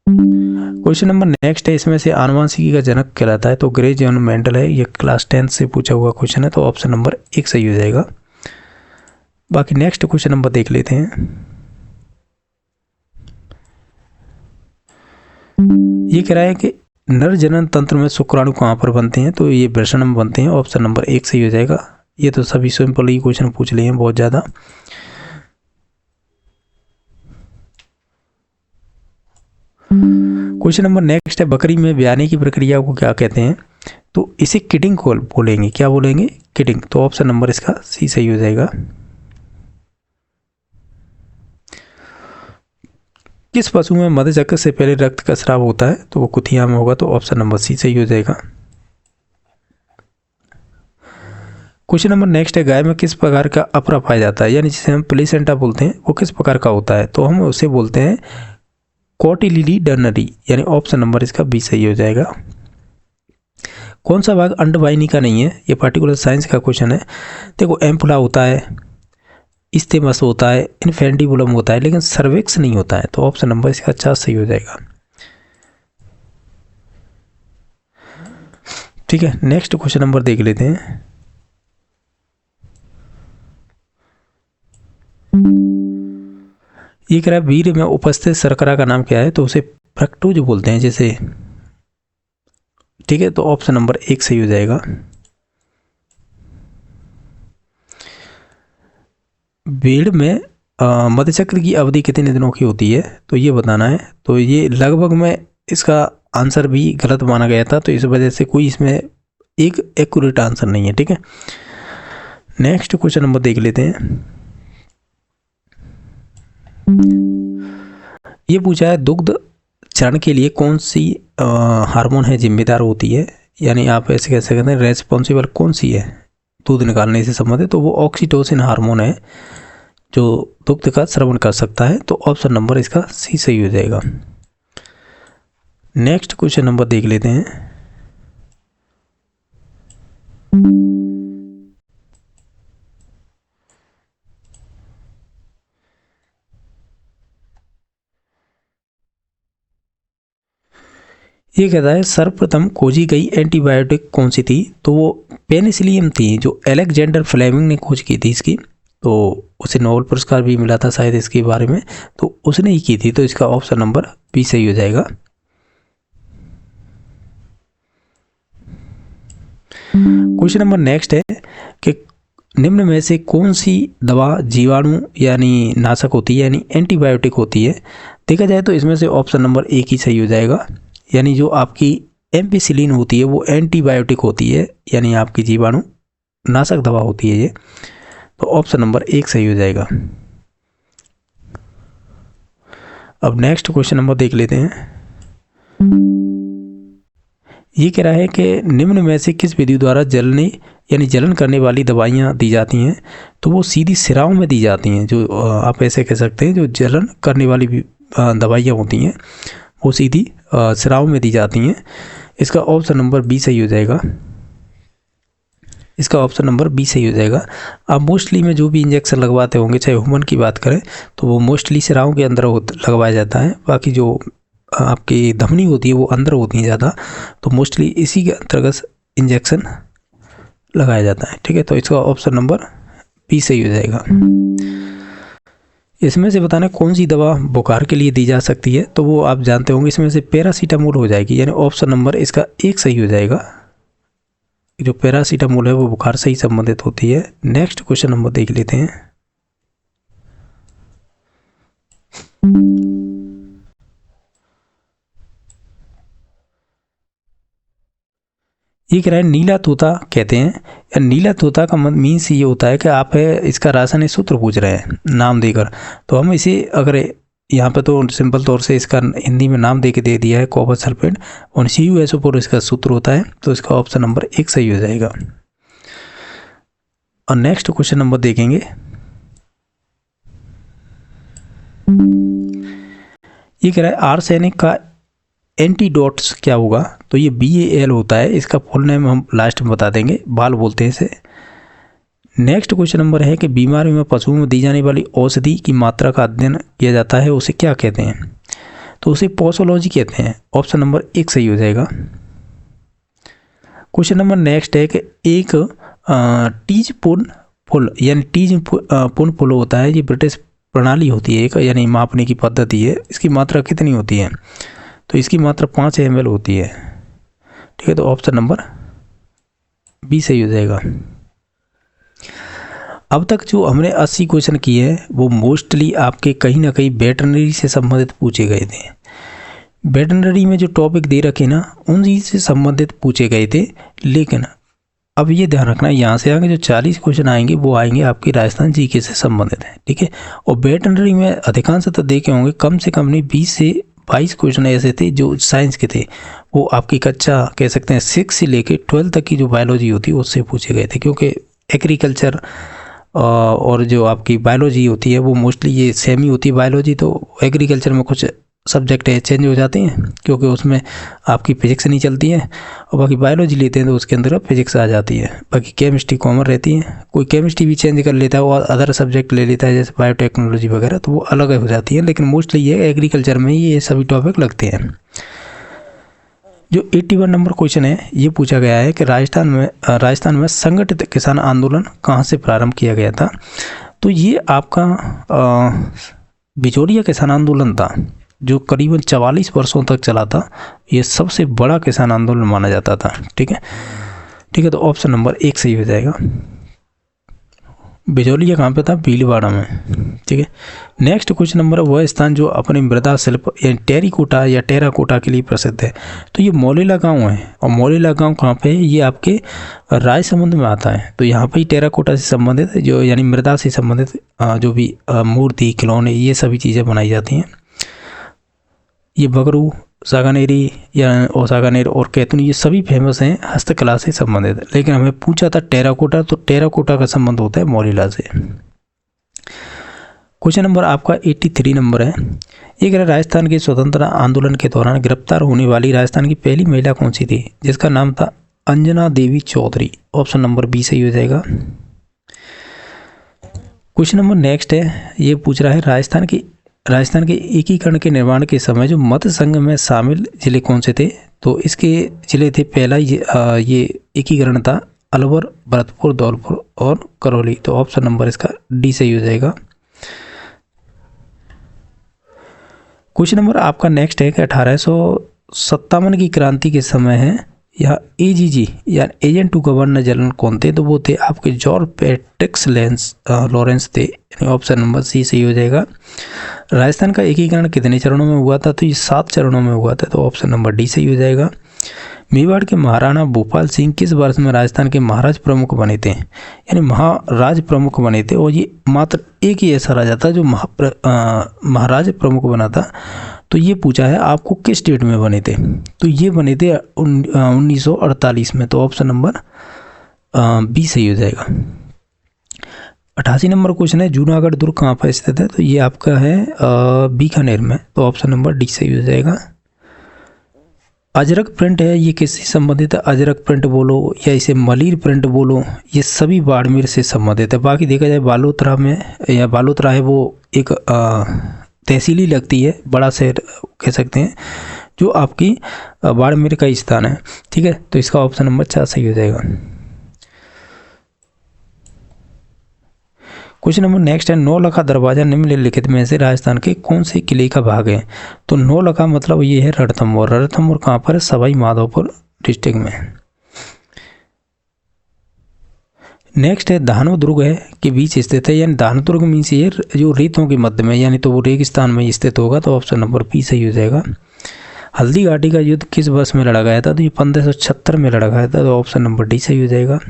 क्वेश्चन नंबर नेक्स्ट है, इसमें से आनुवांशिकी का जनक कहलाता है? तो ग्रे जॉन मेंडल है। ये क्लास 10th से पूछा हुआ क्वेश्चन है। तो ऑप्शन नंबर 1 सही हो जाएगा। बाकी नेक्स्ट क्वेश्चन नंबर देख लेते हैं। ये कह रहा है कि नर जनन तंत्र में शुक्राणु कहाँ पर बनते हैं? तो ये वृषण में बनते हैं। ऑप्शन नंबर 1 सही हो जाएगा। ये तो सभी सिंपल ही क्वेश्चन पूछ लिए हैं बहुत ज़्यादा। क्वेश्चन नंबर नेक्स्ट है बकरी में ब्याने की प्रक्रिया को क्या कहते हैं? तो इसे किडिंग को बोलेंगे। क्या बोलेंगे? किडिंग। तो ऑप्शन नंबर इसका सी सही हो जाएगा। किस पशु में मध्य चक्र से पहले रक्त का स्राव होता है? तो वो कुथिया में होगा। तो ऑप्शन नंबर सी सही हो जाएगा। क्वेश्चन नंबर नेक्स्ट है गाय में किस प्रकार का अपरा पाया जाता है, यानी जिसे हम प्लेसेंटा बोलते हैं, वो किस प्रकार का होता है? तो हम उसे बोलते हैं कोटिलिडनरी, यानी ऑप्शन नंबर इसका बी सही हो जाएगा। कौन सा भाग अंडवाहिनी का नहीं है? ये पार्टिकुलर साइंस का क्वेश्चन है। देखो एम्पुला होता है, इस्तेमस होता है, इन्फेंटिबुलम होता है, लेकिन सर्विक्स नहीं होता है। तो ऑप्शन नंबर इसका 4 सही हो जाएगा। ठीक है, नेक्स्ट क्वेश्चन नंबर देख लेते हैं। ये कह रहा है वीर्य में उपस्थित शर्करा का नाम क्या है? तो उसे फ्रक्टोज बोलते हैं जैसे। ठीक है, तो ऑप्शन नंबर 1 सही हो जाएगा। भेड़ में मध्यचक्र की अवधि कितने दिनों की होती है? तो ये बताना है। तो ये लगभग में इसका आंसर भी गलत माना गया था, तो इस वजह से कोई इसमें एक एक्यूरेट आंसर नहीं है। ठीक है, नेक्स्ट क्वेश्चन नंबर देख लेते हैं। ये पूछा है दुग्ध चरण के लिए कौन सी हार्मोन है जिम्मेदार होती है, यानी आप ऐसे कह सकते हैं रेस्पॉन्सिबल कौन सी है दूध निकालने से संबंधित? तो वो ऑक्सीटोसिन हार्मोन है जो दुग्ध का स्रवण कर सकता है। तो ऑप्शन नंबर इसका सी सही हो जाएगा। नेक्स्ट क्वेश्चन नंबर देख लेते हैं। ये कहता है सर्वप्रथम खोजी गई एंटीबायोटिक कौन सी थी? तो वो पेनिसिलियम थी, जो अलेक्जेंडर फ्लेमिंग ने खोज की थी इसकी। तो उसे नोबेल पुरस्कार भी मिला था शायद इसके बारे में, तो उसने ही की थी। तो इसका ऑप्शन नंबर बी सही हो जाएगा। क्वेश्चन नंबर नेक्स्ट है कि निम्न में से कौन सी दवा जीवाणु यानी नाशक होती है, यानी एंटीबायोटिक होती है? देखा जाए तो इसमें से ऑप्शन नंबर 1 ही सही हो जाएगा। यानी जो आपकी एम्पिसिलिन होती है वो एंटीबायोटिक होती है, यानी आपकी जीवाणु नाशक दवा होती है ये। तो ऑप्शन नंबर 1 सही हो जाएगा। अब नेक्स्ट क्वेश्चन नंबर देख लेते हैं। ये कह रहा है कि निम्न में से किस विधि द्वारा जलने यानी जलन करने वाली दवाइयाँ दी जाती हैं तो वो सीधी सिराओं में दी जाती हैं। जो आप ऐसे कह सकते हैं, जो जलन करने वाली दवाइयाँ होती हैं वो सीधी सिराओं में दी जाती हैं। इसका ऑप्शन नंबर बी सही हो जाएगा। इसका ऑप्शन नंबर बी सही हो जाएगा। आप मोस्टली में जो भी इंजेक्शन लगवाते होंगे, चाहे ह्यूमन की बात करें तो वो मोस्टली सिराओं के अंदर लगवाया जाता है। बाकी जो आपकी धमनी होती है वो अंदर होती है ज़्यादा, तो मोस्टली इसी के अंतर्गत इंजेक्शन लगाया जाता है। ठीक है, तो इसका ऑप्शन नंबर बी सही हो जाएगा। इसमें से बताना कौन सी दवा बुखार के लिए दी जा सकती है, तो वो आप जानते होंगे, इसमें से पैरासीटामोल हो जाएगी, यानी ऑप्शन नंबर इसका एक सही हो जाएगा। जो पैरासीटामोल है वो बुखार से ही संबंधित होती है। नेक्स्ट क्वेश्चन नंबर देख लेते हैं। ये कह रहा है नीला तोता कहते हैं, या नीला तोता का मीन्स ये होता है कि आप इसका रासायनिक सूत्र पूछ रहे हैं नाम देकर, तो हम इसे अगर यहाँ पे तो सिंपल तौर से इसका हिंदी में नाम दे के दे दिया है कॉपर सल्फेट, और CuSO4 इसका सूत्र होता है, तो इसका ऑप्शन नंबर एक सही हो जाएगा। और नेक्स्ट क्वेश्चन नंबर देखेंगे। ये कह रहा है आर्सेनिक का एंटीडोट्स क्या होगा, तो ये BAL होता है। इसका फुल नेम हम लास्ट में बता देंगे, बाल बोलते हैं इसे। नेक्स्ट क्वेश्चन नंबर है कि बीमारी में पशुओं में दी जाने वाली औषधि की मात्रा का अध्ययन किया जाता है, उसे क्या कहते हैं, तो उसे पोसोलॉजी कहते हैं। ऑप्शन नंबर एक सही हो जाएगा। क्वेश्चन नंबर नेक्स्ट है कि एक टीज पूर्ण फुल, यानी टीज पूर्ण फुल होता है, ये ब्रिटिश प्रणाली होती है एक, यानी मापने की पद्धति है। इसकी मात्रा कितनी होती है, तो इसकी मात्रा 5 ml होती है। ठीक है, तो ऑप्शन नंबर बी सही हो जाएगा। अब तक जो हमने 80 क्वेश्चन किए हैं वो मोस्टली आपके कहीं ना कहीं वेटरनरी से संबंधित पूछे गए थे। वेटरनरी में जो टॉपिक दे रखे ना उन्हीं से संबंधित पूछे गए थे, लेकिन अब ये ध्यान रखना यहाँ से आगे जो 40 क्वेश्चन आएंगे वो आएंगे आपके राजस्थान जीके से संबंधित है। ठीक है, और वेटरनरी में अधिकांशतः देखे होंगे कम से कम नहीं 20 से 22 क्वेश्चन ऐसे थे जो साइंस के थे, वो आपकी कक्षा कह सकते हैं 6 से लेके 12 तक की जो बायोलॉजी होती है उससे पूछे गए थे। क्योंकि एग्रीकल्चर और जो आपकी बायोलॉजी होती है वो मोस्टली ये सेम ही होती है बायोलॉजी, तो एग्रीकल्चर में कुछ सब्जेक्ट चेंज हो जाते हैं क्योंकि उसमें आपकी फिजिक्स नहीं चलती है, और बाकी बायोलॉजी लेते हैं तो उसके अंदर फिजिक्स आ जाती है। बाकी केमिस्ट्री कॉमन रहती है, कोई केमिस्ट्री भी चेंज कर लेता है और अदर सब्जेक्ट ले लेता है जैसे बायोटेक्नोलॉजी वगैरह, तो वो अलग हो जाती है। लेकिन मोस्टली ये एग्रीकल्चर में ही ये सभी टॉपिक लगते हैं। जो 81 नंबर क्वेश्चन है ये पूछा गया है कि राजस्थान में संगठित किसान आंदोलन कहाँ से प्रारंभ किया गया था, तो ये आपका बिचौलिया किसान आंदोलन था जो करीबन 44 वर्षों तक चला था। ये सबसे बड़ा किसान आंदोलन माना जाता था। ठीक है, तो ऑप्शन नंबर एक सही हो जाएगा। बिचौलिया कहाँ पे था, भीलवाड़ा में। ठीक है, नेक्स्ट क्वेश्चन नंबर है वह स्थान जो अपने मृदा शिल्प या टेरिकोटा या टेराकोटा के लिए प्रसिद्ध है, तो ये मौलेला गांव है। और मौलेला गांव कहाँ पे है, ये आपके राजसमंद में आता है। तो यहाँ पे ही टेराकोटा से संबंधित जो यानी मृदा से संबंधित जो भी मूर्ति खिलौने ये सभी चीज़ें बनाई जाती हैं। ये बगरू, सागानेरी या सागानेर और कैतुनी ये सभी फेमस हैं हस्तकला से संबंधित, लेकिन हमें पूछा था टेराकोटा, तो टेराकोटा का संबंध होता है मौलिला से। क्वेश्चन नंबर आपका 83 नंबर है। ये कह रहा है राजस्थान के स्वतंत्रता आंदोलन के दौरान गिरफ्तार होने वाली राजस्थान की पहली महिला कौन सी थी, जिसका नाम था अंजना देवी चौधरी। ऑप्शन नंबर बी सही हो जाएगा। क्वेश्चन नंबर नेक्स्ट है, ये पूछ रहा है राजस्थान के एकीकरण के निर्माण के समय जो मध्य संघ में शामिल जिले कौन से थे, तो इसके जिले थे पहला ये एकीकरण था अलवर, भरतपुर, धौलपुर और करौली। तो ऑप्शन नंबर इसका डी सही हो जाएगा। क्वेश्चन नंबर आपका नेक्स्ट है कि 1857 की क्रांति के समय है या AGG या एजेंट टू गवर्नर जनरल कौन थे, तो वो थे आपके जॉर्ज पैट्रिक लॉरेंस थे। ऑप्शन नंबर सी सही हो जाएगा। राजस्थान का एकीकरण कितने चरणों में हुआ था, तो ये 7 चरणों में हुआ था। तो ऑप्शन नंबर डी सही हो जाएगा। मेवाड़ के महाराणा भूपाल सिंह किस वर्ष में राजस्थान के महाराज प्रमुख बने थे, यानी महाराज प्रमुख बने थे, और ये मात्र एक ही ऐसा राजा था जो महाराज प्रमुख बना था। तो ये पूछा है आपको किस डेट में बने थे, तो ये बने थे 1948 में। तो ऑप्शन नंबर बी सही हो जाएगा। 88 नंबर क्वेश्चन है, जूनागढ़ दुर्ग कहाँ पर स्थित है? तो ये आपका है बीकानेर में, तो ऑप्शन नंबर डी सही हो जाएगा। अजरक प्रिंट है, ये किससे संबंधित है? अजरक प्रिंट बोलो या इसे मलिर प्रिंट बोलो, ये सभी बाड़मेर से संबंधित है। बाकी देखा जाए बालोतरा में, या बालोतरा है वो एक तहसीली लगती है, बड़ा शहर कह सकते हैं, जो आपकी बाड़मेर का स्थान है। ठीक है, तो इसका ऑप्शन नंबर 4 सही हो जाएगा। क्वेश्चन नंबर नेक्स्ट है, नौलखा दरवाजा निम्नलिखित में से राजस्थान के कौन से किले का भाग है? तो नौलखा मतलब ये है रणथंभौर। रणथंभौर कहाँ पर है? सवाई माधोपुर डिस्ट्रिक्ट में। नेक्स्ट है, दानो दुर्ग है के बीच स्थित है, यानी दानो दुर्ग मीन्स ये जो रेतों के मध्य में, यानी तो वो रेगिस्तान में स्थित होगा, तो ऑप्शन नंबर बी सही हो जाएगा। हल्दी घाटी का युद्ध किस वर्ष में लड़ा गया था? तो ये 1576 में लड़ा गया था, तो ऑप्शन नंबर डी सही हो जाएगा।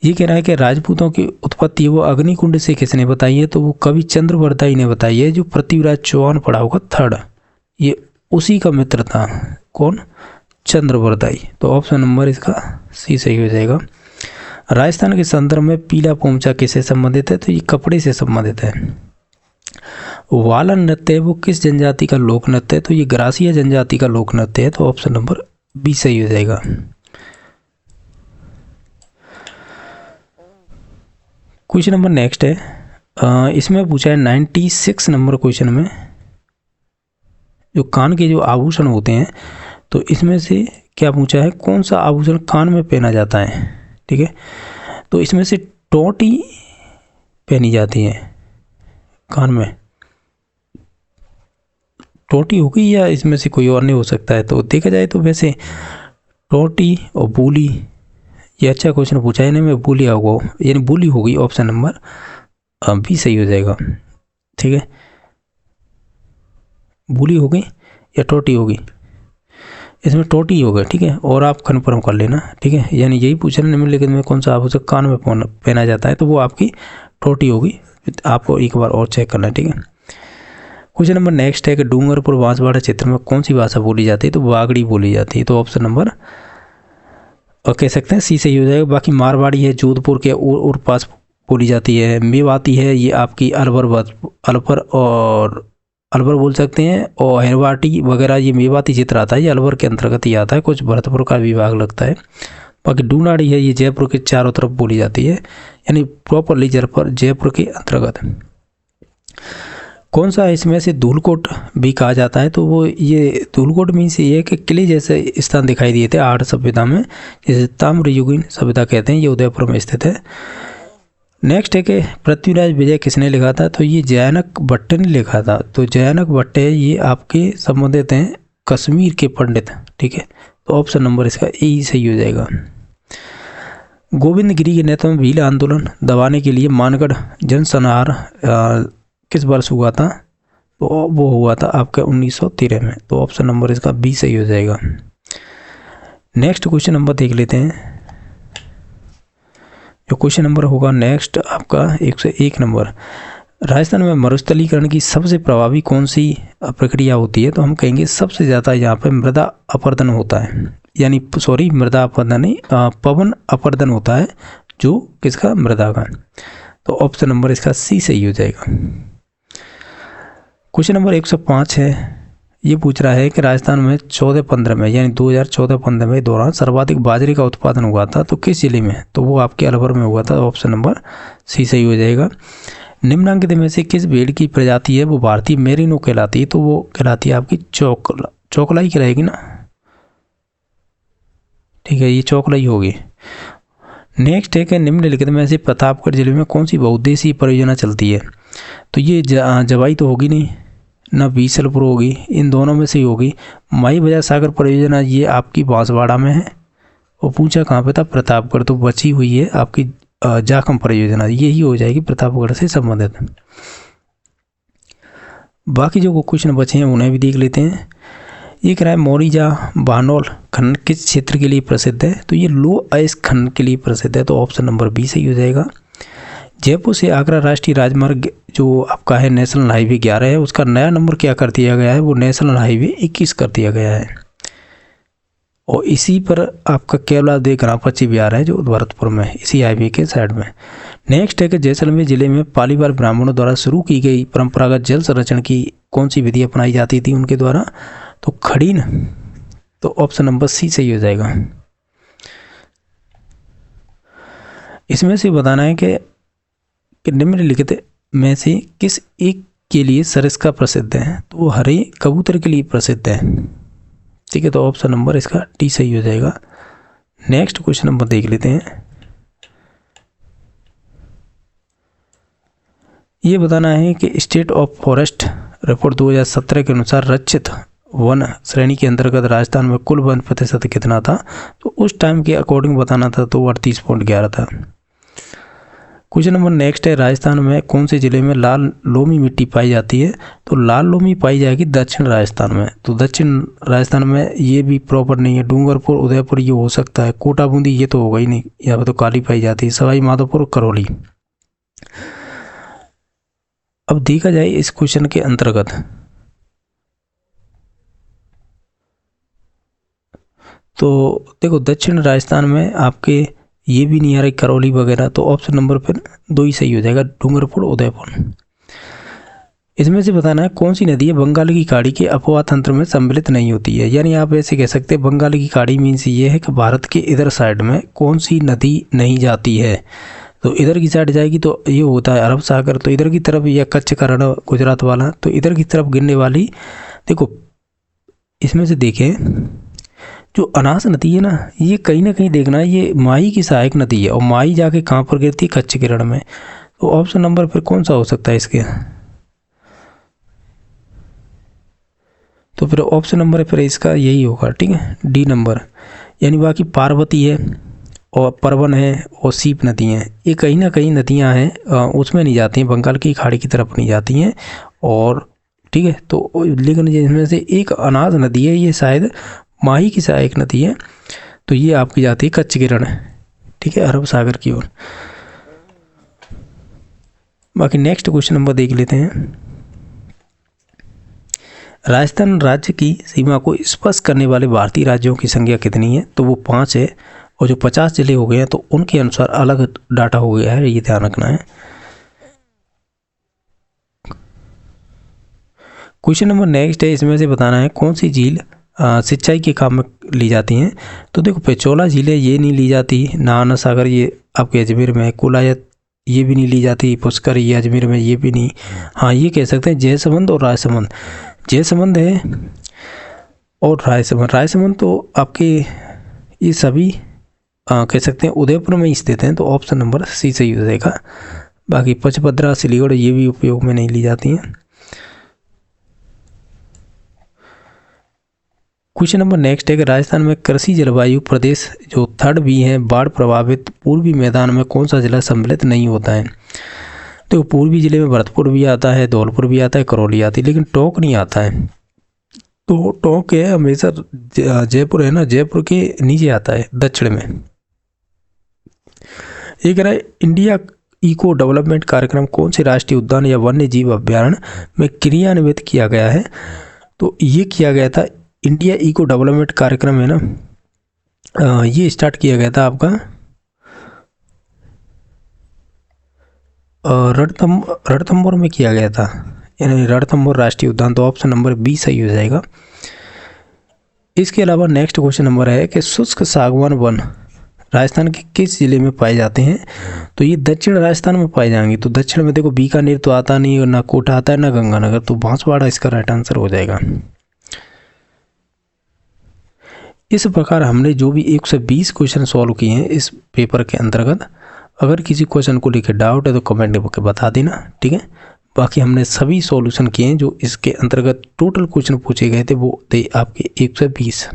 ये कह रहा है कि राजपूतों की उत्पत्ति वो अग्निकुंड से किसने बताई है? तो वो कवि चंद्रवरदाई ने बताई है, जो पृथ्वीराज चौहान पढ़ा होगा थर्ड, ये उसी का मित्र था। कौन? चंद्रवरदाई, तो ऑप्शन नंबर इसका सी सही हो जाएगा। राजस्थान के संदर्भ में पीला पोमचा किससे संबंधित है? तो ये कपड़े से संबंधित है। वालन नृत्य वो किस जनजाति का लोक नृत्य है? तो ये ग्रासिया जनजाति का लोक नृत्य है, तो ऑप्शन नंबर बी सही हो जाएगा। क्वेश्चन नंबर नेक्स्ट है, इसमें पूछा है 96 नंबर क्वेश्चन में, जो कान के जो आभूषण होते हैं, तो इसमें से क्या पूछा है, कौन सा आभूषण कान में पहना जाता है? ठीक है, तो इसमें से टोटी पहनी जाती है कान में। टोटी होगी या इसमें से कोई और नहीं हो सकता है? तो देखा जाए तो वैसे टोटी और बूली, ये अच्छा क्वेश्चन पूछा है, में बूली होगा, यानी बूली होगी, ऑप्शन नंबर बी सही हो जाएगा। ठीक है, बूली होगी या टोटी होगी? इसमें टोटी होगा। ठीक है, और आप कन्फर्म कर लेना। ठीक है, यानी यही पूछना निम्नलिखित में कौन सा आभूषण कान में पहना जाता है, तो वो आपकी टोटी होगी। आपको एक बार और चेक करना है। ठीक है, क्वेश्चन नंबर नेक्स्ट है कि डूंगरपुर बांसवाड़ा क्षेत्र में कौन सी भाषा बोली जाती है? तो वागड़ी बोली जाती है, तो ऑप्शन नंबर कह सकते हैं सी सही हो जाएगा। बाकी मारवाड़ी है, जोधपुर के और पास बोली जाती है। मेवाती है, ये आपकी अलवर और अलवर बोल सकते हैं, और हैरवाटी वगैरह ये मेवाती क्षेत्र आता है, ये अलवर के अंतर्गत ही आता है, कुछ भरतपुर का विभाग लगता है। बाकी डूनाड़ी है, ये जयपुर के चारों तरफ बोली जाती है, यानी प्रॉपरली जयपुर के अंतर्गत। कौन सा इसमें से धूलकोट भी कहा जाता है? तो वो ये धूलकोट मीन्स ये है कि किले जैसे स्थान दिखाई दिए थे 8 सभ्यता में, जिसे ताम्रयुगीन सभ्यता कहते हैं, ये उदयपुर में स्थित है। नेक्स्ट है कि पृथ्वीराज विजय किसने लिखा था? तो ये जयानक भट्ट ने लिखा था। तो जयानक भट्ट है, ये आपके संबंधित हैं कश्मीर के पंडित। ठीक है, तो ऑप्शन नंबर इसका ए सही हो जाएगा। गोविंद गिरी के नेतृत्व में भील आंदोलन दबाने के लिए मानगढ़ जनसंहार किस वर्ष हुआ था? तो वो हुआ था आपका 1913 में, तो ऑप्शन नंबर इसका बी सही हो जाएगा। नेक्स्ट क्वेश्चन नंबर देख लेते हैं। जो क्वेश्चन नंबर होगा नेक्स्ट आपका 101 नंबर, राजस्थान में मरुस्थलीकरण की सबसे प्रभावी कौन सी प्रक्रिया होती है? तो हम कहेंगे सबसे ज़्यादा यहाँ पे मृदा अपरदन होता है, यानी सॉरी मृदा अपरदन नहीं, पवन अपरदन होता है, जो किसका? मृदा का। तो ऑप्शन नंबर इसका सी सही हो जाएगा। क्वेश्चन नंबर 105 है, ये पूछ रहा है कि राजस्थान में 14-15 में, यानी 2014-15 में दौरान सर्वाधिक बाजरे का उत्पादन हुआ था, तो किस जिले में? तो वो आपके अलवर में हुआ था, ऑप्शन नंबर सी सही हो जाएगा। निम्नांकित में से किस भेड़ की प्रजाति है वो भारतीय मेरिनो कहलाती है? तो वो कहलाती है आपकी चौकला ही कहलाएगी ना। ठीक है, ये चौकला ही होगी। नेक्स्ट है कि निम्नलिखित में से प्रतापगढ़ जिले में कौन सी बहुउद्देशीय परियोजना चलती है? तो ये जवाई तो होगी नहीं, ना बीसलपुर होगी, इन दोनों में से ही होगी। माई बजार सागर परियोजना ये आपकी बांसवाड़ा में है, और पूछा कहाँ पे था? प्रतापगढ़, तो बची हुई है आपकी जाखम परियोजना, यही हो जाएगी प्रतापगढ़ से संबंधित। बाकी जो क्वेश्चन बचे हैं उन्हें भी देख लेते हैं। ये कह रहा है मोरीजा बानोल खंड किस क्षेत्र के लिए प्रसिद्ध है? तो ये लो आइस खंड के लिए प्रसिद्ध है, तो ऑप्शन नंबर बी सही हो जाएगा। जयपुर से आगरा राष्ट्रीय राजमार्ग जो आपका है नेशनल हाईवे 11 है, उसका नया नंबर क्या कर दिया गया है? वो नेशनल हाईवे 21 कर दिया गया है। और इसी पर आपका केवलादेव गणपति विहार है जो भरतपुर में, इसी हाईवे के साइड में। नेक्स्ट है कि जैसलमेर जिले में पालीवाल ब्राह्मणों द्वारा शुरू की गई परंपरागत जल संरक्षण की कौन सी विधि अपनाई जाती थी उनके द्वारा, तो खड़ीन। तो ऑप्शन नंबर सी सही हो जाएगा। इसमें से बताना है कि निम्नलिखित में से किस एक के लिए सरिस्का प्रसिद्ध है, तो वो हरे कबूतर के लिए प्रसिद्ध है। ठीक है, तो ऑप्शन नंबर इसका डी सही हो जाएगा। नेक्स्ट क्वेश्चन नंबर देख लेते हैं। ये बताना है कि स्टेट ऑफ फॉरेस्ट रिपोर्ट 2017 के अनुसार रक्षित वन श्रेणी के अंतर्गत राजस्थान में कुल वन प्रतिशत कितना था, तो उस टाइम के अकॉर्डिंग बताना था, तो 38.11 था। क्वेश्चन नंबर नेक्स्ट है, राजस्थान में कौन से जिले में लाल लोमी मिट्टी पाई जाती है, तो लाल लोमी पाई जाएगी दक्षिण राजस्थान में। तो दक्षिण राजस्थान में ये भी प्रॉपर नहीं है, डूंगरपुर उदयपुर ये हो सकता है, कोटा बूंदी ये तो होगा ही नहीं, यहाँ पर तो काली पाई जाती है, सवाई माधोपुर करौली। अब देखा जाए इस क्वेश्चन के अंतर्गत, तो देखो दक्षिण राजस्थान में आपके ये भी नहीं आ रही करौली वगैरह, तो ऑप्शन नंबर फिर 2 ही सही हो जाएगा, डूंगरपुर उदयपुर। इसमें से बताना है कौन सी नदी है बंगाल की खाड़ी के अपवाह तंत्र में सम्मिलित नहीं होती है। यानी आप ऐसे कह सकते हैं बंगाल की खाड़ी मीन्स ये है कि भारत के इधर साइड में कौन सी नदी नहीं जाती है, तो इधर की साइड जाएगी तो ये होता है अरब सागर, तो इधर की तरफ या कच्छ का रण गुजरात वाला, तो इधर की तरफ गिरने वाली। देखो इसमें से देखें जो अनास नदी है ना, ये कहीं ना कहीं देखना ये माही की सहायक नदी है, और माही जाके कहाँ पर गिरती है, कच्छ के रण में। तो ऑप्शन नंबर फिर कौन सा हो सकता है इसके, तो फिर ऑप्शन नंबर फिर इसका यही होगा। ठीक है, डी नंबर। यानी बाकी पार्वती है और परवन है और सीप नदी हैं, ये कहीं ना कहीं नदियां हैं उसमें नहीं जाती हैं, बंगाल की खाड़ी की तरफ नहीं जाती हैं। और ठीक है, तो लेकिन इसमें से एक अनाज नदी है, ये शायद माही की सहायक नदी है, तो ये आपकी जाती है कच्छ के रण, ठीक है, अरब सागर की ओर। बाकी नेक्स्ट क्वेश्चन नंबर देख लेते हैं। राजस्थान राज्य की सीमा को स्पर्श करने वाले भारतीय राज्यों की संख्या कितनी है, तो वो 5 है, और जो 50 जिले हो गए हैं तो उनके अनुसार अलग डाटा हो गया है, ये ध्यान रखना है। क्वेश्चन नंबर नेक्स्ट है, इसमें से बताना है कौन सी झील सिंचाई के काम में ली जाती हैं, तो देखो पेचोला झील है ये नहीं ली जाती, नाहन सागर ये आपके अजमेर में, कुलायत ये भी नहीं ली जाती, पुष्कर ये अजमेर में ये भी नहीं। हाँ ये कह सकते हैं जयसमंद और रायसमंद, जयसमंद है और रायसमंद तो आपके ये सभी कह सकते हैं उदयपुर में स्थित हैं, तो ऑप्शन नंबर सी सही हो जाएगा। बाकी पचपद्रा सिलीगुड़ ये भी उपयोग में नहीं ली जाती हैं। क्वेश्चन नंबर नेक्स्ट है कि राजस्थान में कृषि जलवायु प्रदेश जो थर्ड भी है बाढ़ प्रभावित पूर्वी मैदान में कौन सा जिला सम्मिलित नहीं होता है, तो पूर्वी जिले में भरतपुर भी आता है, धौलपुर भी आता है, करौली आती है, लेकिन टोंक नहीं आता है। तो टोंक है हमेशा जयपुर है ना, जयपुर के नीचे आता है दक्षिण में। ये कह रहा है इंडिया इको डेवलपमेंट कार्यक्रम कौन से राष्ट्रीय उद्यान या वन्य जीव अभ्यारण्य में क्रियान्वित किया गया है, तो ये किया गया था इंडिया इको डेवलपमेंट कार्यक्रम है ना, ये स्टार्ट किया गया था आपका रणथंभौर में किया गया था, यानी रणथंभौर राष्ट्रीय उद्यान, तो ऑप्शन नंबर बी सही हो जाएगा। इसके अलावा नेक्स्ट क्वेश्चन नंबर है कि शुष्क सागवान वन राजस्थान के किस जिले में पाए जाते हैं, तो ये दक्षिण राजस्थान में पाए जाएंगे। तो दक्षिण में देखो बीकानेर तो आता नहीं, ना कोटा आता है, ना गंगानगर, तो बांसवाड़ा इसका राइट आंसर हो जाएगा। इस प्रकार हमने जो भी 120 क्वेश्चन सॉल्व किए हैं इस पेपर के अंतर्गत। अगर किसी क्वेश्चन को लेकर डाउट है तो कमेंट करके बता देना, ठीक है। बाकी हमने सभी सॉल्यूशन किए हैं जो इसके अंतर्गत टोटल क्वेश्चन पूछे गए थे वो थे आपके 120।